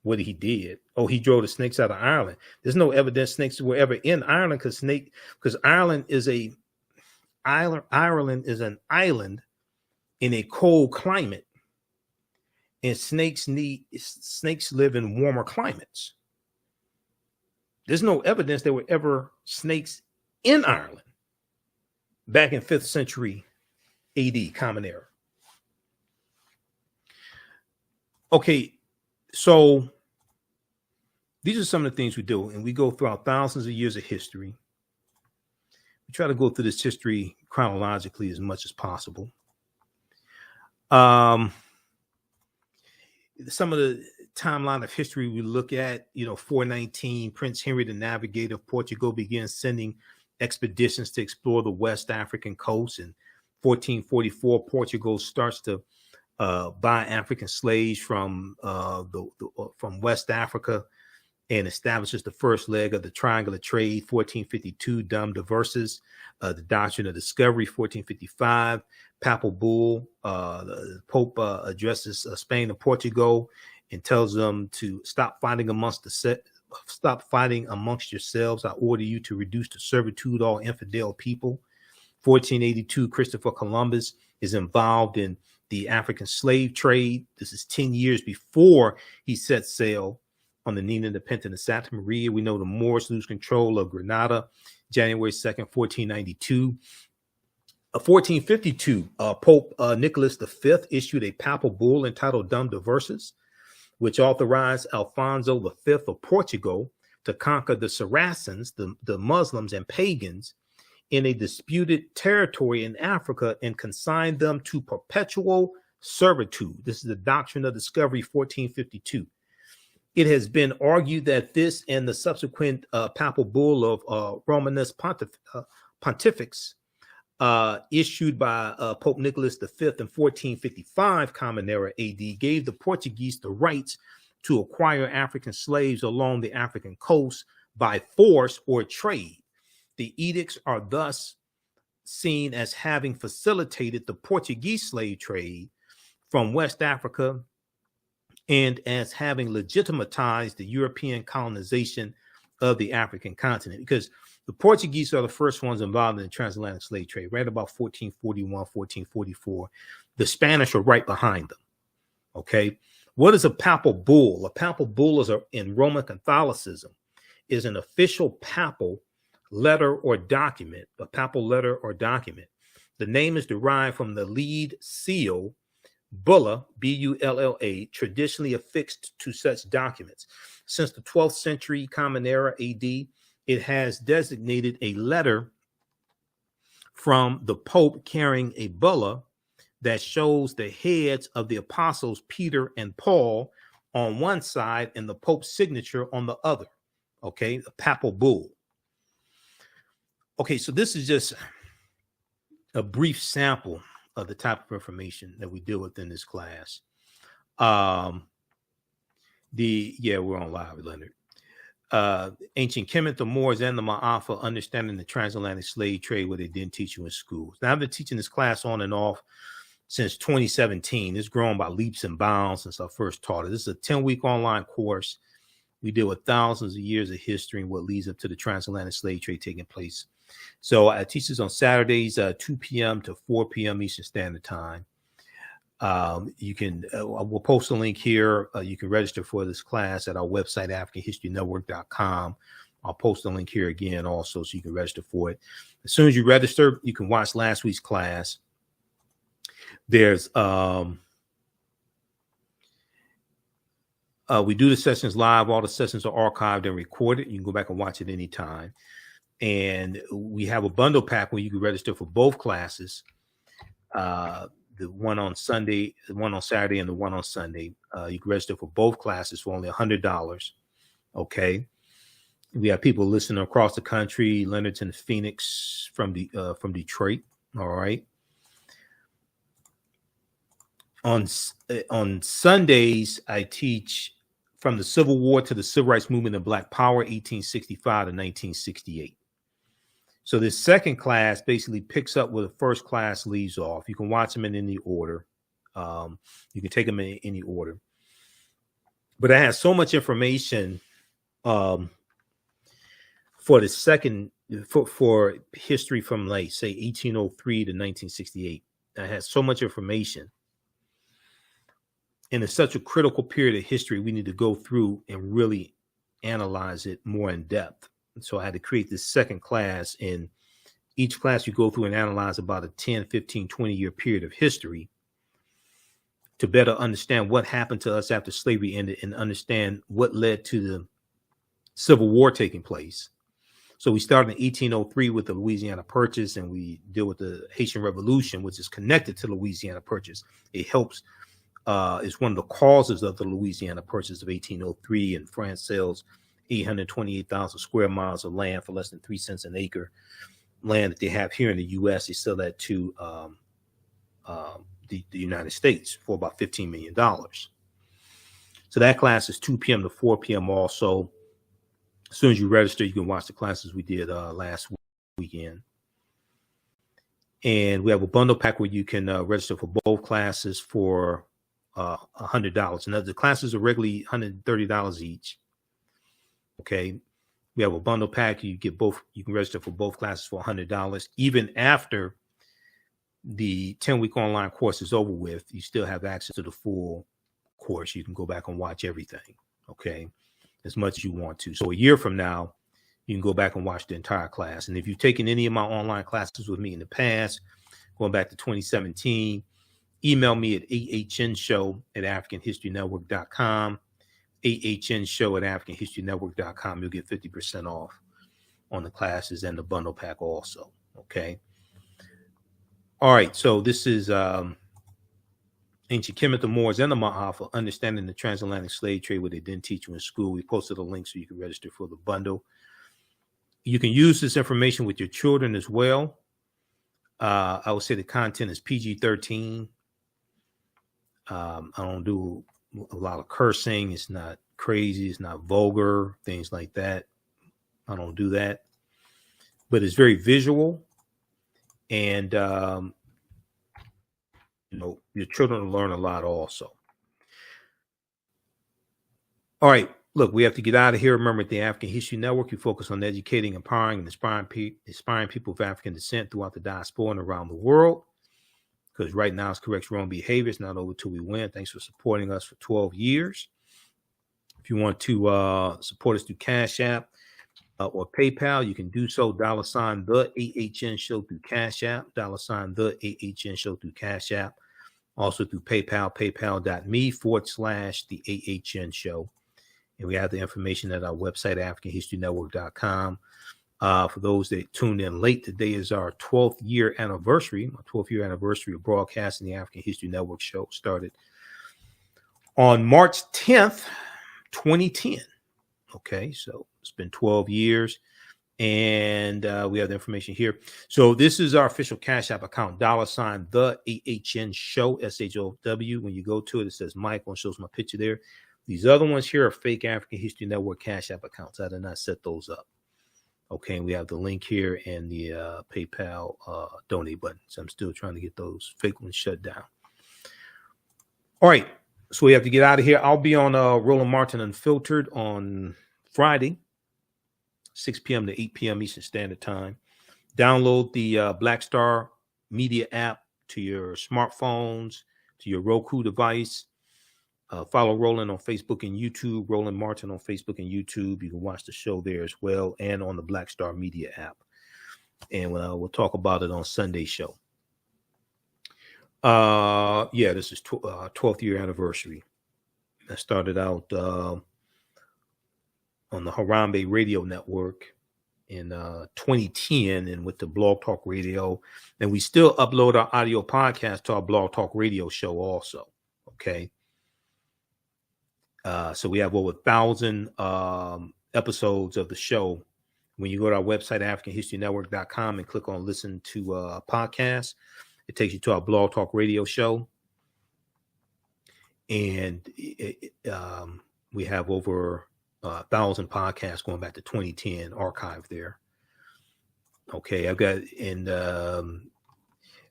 what he did. Oh, he drove the snakes out of Ireland. There's no evidence snakes were ever in Ireland because Ireland is an island in a cold climate, and snakes live in warmer climates. There's no evidence there were ever snakes in Ireland back in 5th century AD, Common Era. Okay, So these are some of the things we do, and we go throughout thousands of years of history. We try to go through this history chronologically as much as possible. Some of the timeline of history we look at, 419, Prince Henry the Navigator of Portugal begins sending expeditions to explore the West African coast. In 1444, Portugal starts to buy African slaves from West Africa and establishes the first leg of the triangular trade. 1452, Dum Diversas, the doctrine of discovery. 1455, Papal Bull. The Pope addresses Spain and Portugal and tells them to stop fighting amongst yourselves. I order you to reduce to servitude all infidel people. 1482, Christopher Columbus is involved in the African slave trade. This is 10 years before he sets sail on the Nina, the Pinta, and the Santa Maria. We know the Moors lose control of Grenada, January 2nd, 1492. 1452, Pope Nicholas V issued a papal bull entitled Dum Diversas, which authorized Alfonso V of Portugal to conquer the Saracens, the Muslims and pagans, in a disputed territory in Africa and consign them to perpetual servitude. This is the doctrine of discovery, 1452. It has been argued that this and the subsequent papal bull of Romanus Pontifex, issued by Pope Nicholas V in 1455 Common Era AD, gave the Portuguese the rights to acquire African slaves along the African coast by force or trade. The edicts are thus seen as having facilitated the Portuguese slave trade from West Africa and as having legitimatized the European colonization of the African continent, because the Portuguese are the first ones involved in the transatlantic slave trade, right about 1441, 1444. The Spanish are right behind them. Okay. What is a papal bull? A papal bull is in Roman Catholicism is an official papal letter or document, a papal letter or document. The name is derived from the lead seal, bulla, B-U-L-L-A, traditionally affixed to such documents. Since the 12th century Common Era AD, it has designated a letter from the Pope carrying a bulla that shows the heads of the apostles Peter and Paul on one side and the Pope's signature on the other. Okay, a papal bull. Okay, so this is just a brief sample of the type of information that we deal with in this class. We're on live, Leonard. Ancient Kemet, the Moors, and the Maafa, understanding the transatlantic slave trade, what they didn't teach you in schools. Now, I've been teaching this class on and off since 2017. It's grown by leaps and bounds since I first taught it. This is a 10-week online course. We deal with thousands of years of history and what leads up to the transatlantic slave trade taking place. So I teach this on Saturdays, 2 p.m. to 4 p.m. Eastern Standard Time. You can, we'll post a link here. You can register for this class at our website, AfricanHistoryNetwork.com. I'll post a link here again also so you can register for it. As soon as you register, you can watch last week's class. There's, we do the sessions live. All the sessions are archived and recorded. You can go back and watch it anytime. And we have a bundle pack where you can register for both classes. The one on Sunday, the one on Saturday, and the one on Sunday. You can register for both classes for only $100. Okay. We have people listening across the country. Leonard's in Phoenix from Detroit. All right. On Sundays, I teach from the Civil War to the Civil Rights Movement and Black Power, 1865 to 1968. So this second class basically picks up where the first class leaves off. You can watch them in any order. You can take them in any order. But I have so much information for the second, for history from, like, say, 1803 to 1968. I had so much information. And it's such a critical period of history, we need to go through and really analyze it more in depth. And so I had to create this second class. In each class, you go through and analyze about a 10, 15, 20-year period of history. to better understand what happened to us after slavery ended and understand what led to the Civil War taking place. So we started in 1803 with the Louisiana Purchase, and we deal with the Haitian Revolution, which is connected to the Louisiana Purchase. It helps, is one of the causes of the Louisiana Purchase of 1803, and France sells 828,000 square miles of land for less than 3 cents an acre. Land that they have here in the U.S., they sell that to the United States for about $15 million. So that class is 2 p.m. to 4 p.m. also. As soon as you register, you can watch the classes we did last weekend. And we have a bundle pack where you can register for both classes for $100. Now, the classes are regularly $130 each. Okay. We have a bundle pack. You get both. You can register for both classes for $100. Even after the 10-week online course is over with, you still have access to the full course. You can go back and watch everything. Okay. As much as you want to. So a year from now, you can go back and watch the entire class. And if you've taken any of my online classes with me in the past, going back to 2017, email me at TheAHNShow@AfricanHistoryNetwork.com, TheAHNShow@AfricanHistoryNetwork.com. You'll get 50% off on the classes and the bundle pack also. Okay. All right. So this is Ancient Kemet, the Moors, and the Maafa, Understanding the Transatlantic Slave Trade, what they didn't teach you in school. We posted a link so you can register for the bundle. You can use this information with your children as well. I would say the content is PG-13. I don't do a lot of cursing. It's not crazy. It's not vulgar, things like that. I don't do that. But it's very visual. And your children will learn a lot also. All right. Look, we have to get out of here. Remember, at the African History Network, we focus on educating, empowering, and inspiring people of African descent throughout the diaspora and around the world. Because right now, it's correct wrong behavior. It's not over till we win. Thanks for supporting us for 12 years. If you want to support us through Cash App or PayPal, you can do so. $ the AHN Show through Cash App. $ the AHN Show through Cash App. Also through PayPal, paypal.me/the AHN And we have the information at our website, AfricanHistoryNetwork.com. For those that tuned in late, today is our 12th year anniversary. My 12th year anniversary of broadcasting the African History Network show started on March 10th, 2010. Okay, so it's been 12 years. And we have the information here. So this is our official Cash App account, $ the AHN Show, SHOW. When you go to it, it says Michael and shows my picture there. These other ones here are fake African History Network Cash App accounts. I did not set those up. Okay, and we have the link here and the PayPal donate button. So I'm still trying to get those fake ones shut down. All right, so we have to get out of here. I'll be on Roland Martin Unfiltered on Friday, 6 p.m. to 8 p.m. Eastern Standard Time. Download the Black Star Media app to your smartphones, to your Roku device. Follow Roland on Facebook and YouTube, Roland Martin on Facebook and YouTube. You can watch the show there as well, and on the Black Star Media app. And we'll talk about it on Sunday's show. This is 12th year anniversary. I started out on the Harambe Radio Network in 2010 and with the Blog Talk Radio. And we still upload our audio podcast to our Blog Talk Radio show also. Okay. So we have over 1,000 episodes of the show. When you go to our website, AfricanHistoryNetwork.com, and click on listen to podcasts, it takes you to our Blog Talk Radio show. And we have over 1,000 podcasts going back to 2010 archived there. Okay, I've got, and I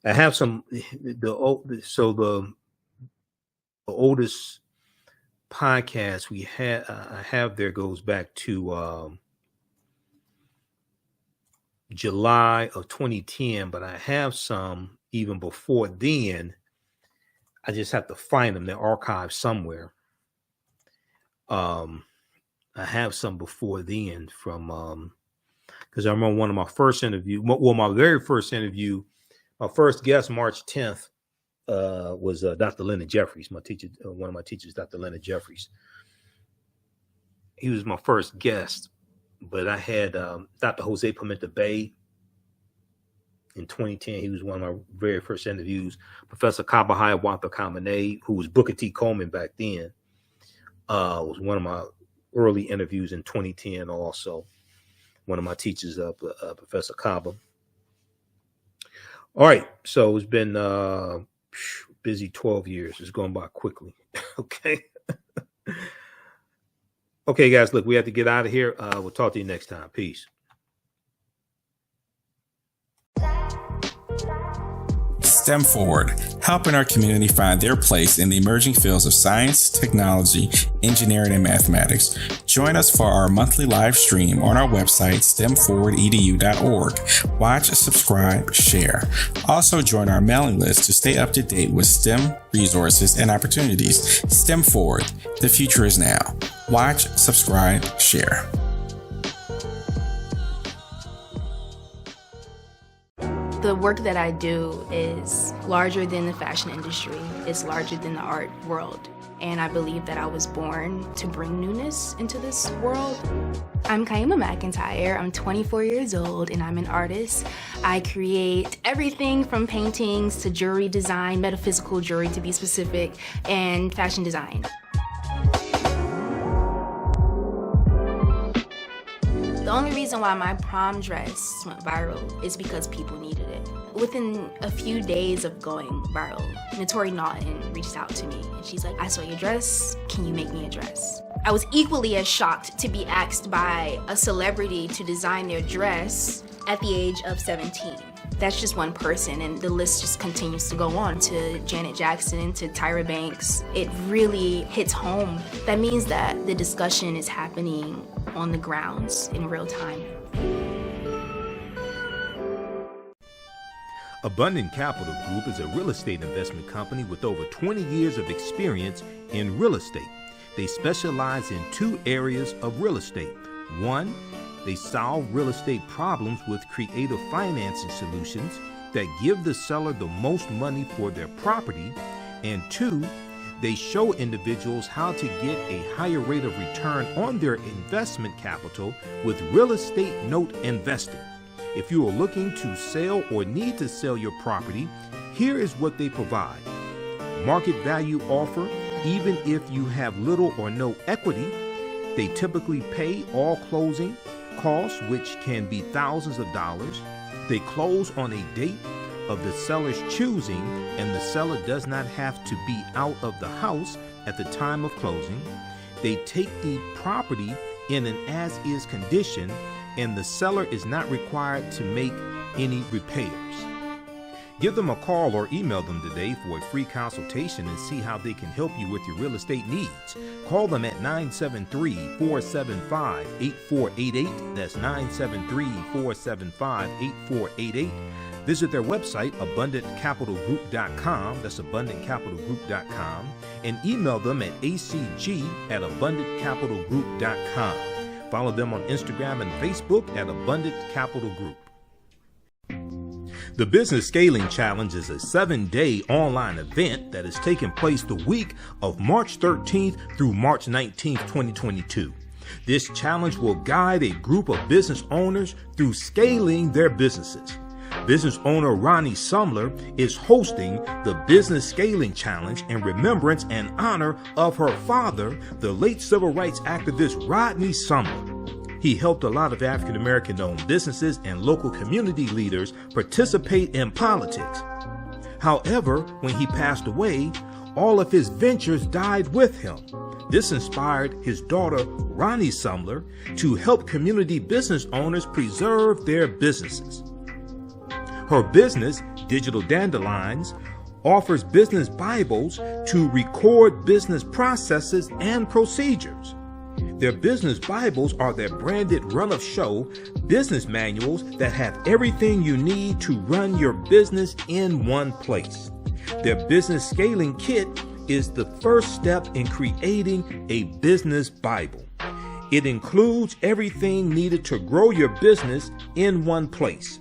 have some, the oldest podcast I have there goes back to July of 2010, but I have some even before then. I just have to find them. They're archived somewhere. I have some before then from because I remember one of my first interview, my very first interview, my first guest, March 10th, was Dr. Leonard Jeffries, my teacher, one of my teachers, Dr. Leonard Jeffries. He was my first guest, but I had Dr. Jose Pimenta Bay in 2010. He was one of my very first interviews. Professor Kaba Hiawatha Kamene, who was Booker T. Coleman back then, was one of my early interviews in 2010 also. One of my teachers, Professor Kaba. All right, so it's been busy 12 years. It's going by quickly. Okay. Okay, guys, look, we have to get out of here. We'll talk to you next time. Peace. STEM Forward, helping our community find their place in the emerging fields of science, technology, engineering, and mathematics. Join us for our monthly live stream on our website, stemforwardedu.org. Watch, subscribe, share. Also join our mailing list to stay up to date with STEM resources and opportunities. STEM Forward, the future is now. Watch, subscribe, share. The work that I do is larger than the fashion industry. It's larger than the art world. And I believe that I was born to bring newness into this world. I'm Kaima McIntyre. I'm 24 years old and I'm an artist. I create everything from paintings to jewelry design, metaphysical jewelry to be specific, and fashion design. The only reason why my prom dress went viral is because people needed it. Within a few days of going viral, Notori Naughton reached out to me and she's like, I saw your dress, can you make me a dress? I was equally as shocked to be asked by a celebrity to design their dress at the age of 17. That's just one person, and the list just continues to go on to Janet Jackson, to Tyra Banks. It really hits home. That means that the discussion is happening on the grounds in real time. Abundant Capital Group is a real estate investment company with over 20 years of experience in real estate. They specialize in two areas of real estate. One, they solve real estate problems with creative financing solutions that give the seller the most money for their property. And two, they show individuals how to get a higher rate of return on their investment capital with real estate note investing. If you are looking to sell or need to sell your property, here is what they provide. Market value offer, even if you have little or no equity. They typically pay all closing costs, which can be thousands of dollars. They close on a date of the seller's choosing, and the seller does not have to be out of the house at the time of closing. They take the property in an as-is condition, and the seller is not required to make any repairs. Give them a call or email them today for a free consultation and see how they can help you with your real estate needs. Call them at 973-475-8488. That's 973-475-8488. Visit their website, abundantcapitalgroup.com. That's abundantcapitalgroup.com. And email them at acg@abundantcapitalgroup.com. Follow them on Instagram and Facebook at Abundant Capital Group. The Business Scaling Challenge is a 7-day online event that is taking place the week of March 13th through March 19th, 2022. This challenge will guide a group of business owners through scaling their businesses. Business owner Ronnie Sumler is hosting the Business Scaling Challenge in remembrance and honor of her father, the late civil rights activist Rodney Sumler. He helped a lot of African-American owned businesses and local community leaders participate in politics. However, when he passed away, all of his ventures died with him. This inspired his daughter, Ronnie Sumler, to help community business owners preserve their businesses. Her business, Digital Dandelions, offers business Bibles to record business processes and procedures. Their business Bibles are their branded run-of-show business manuals that have everything you need to run your business in one place. Their business scaling kit is the first step in creating a business Bible. It includes everything needed to grow your business in one place.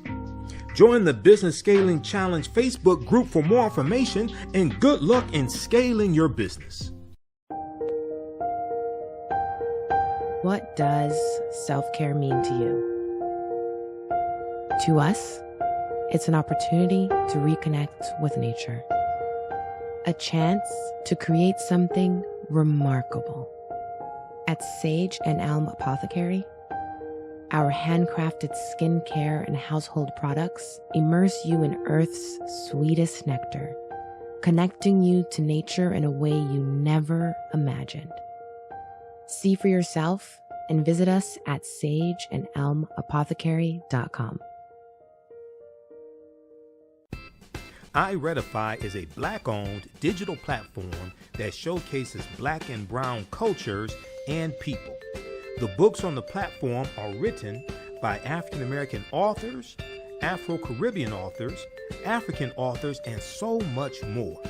Join the Business Scaling Challenge Facebook group for more information, and good luck in scaling your business. What does self-care mean to you? To us, it's an opportunity to reconnect with nature. A chance to create something remarkable. At Sage and Elm Apothecary, our handcrafted skincare and household products immerse you in Earth's sweetest nectar, connecting you to nature in a way you never imagined. See for yourself and visit us at sageandelmapothecary.com. iRedify is a Black-owned digital platform that showcases Black and Brown cultures and people. The books on the platform are written by African American authors, Afro-Caribbean authors, African authors, and so much more.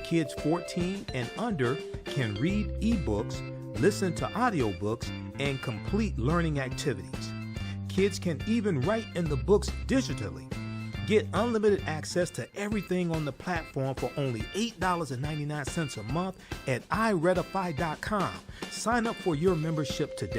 Kids 14 and under can read ebooks, listen to audiobooks, and complete learning activities. Kids can even write in the books digitally. Get unlimited access to everything on the platform for only $8.99 a month at iRedify.com. Sign up for your membership today.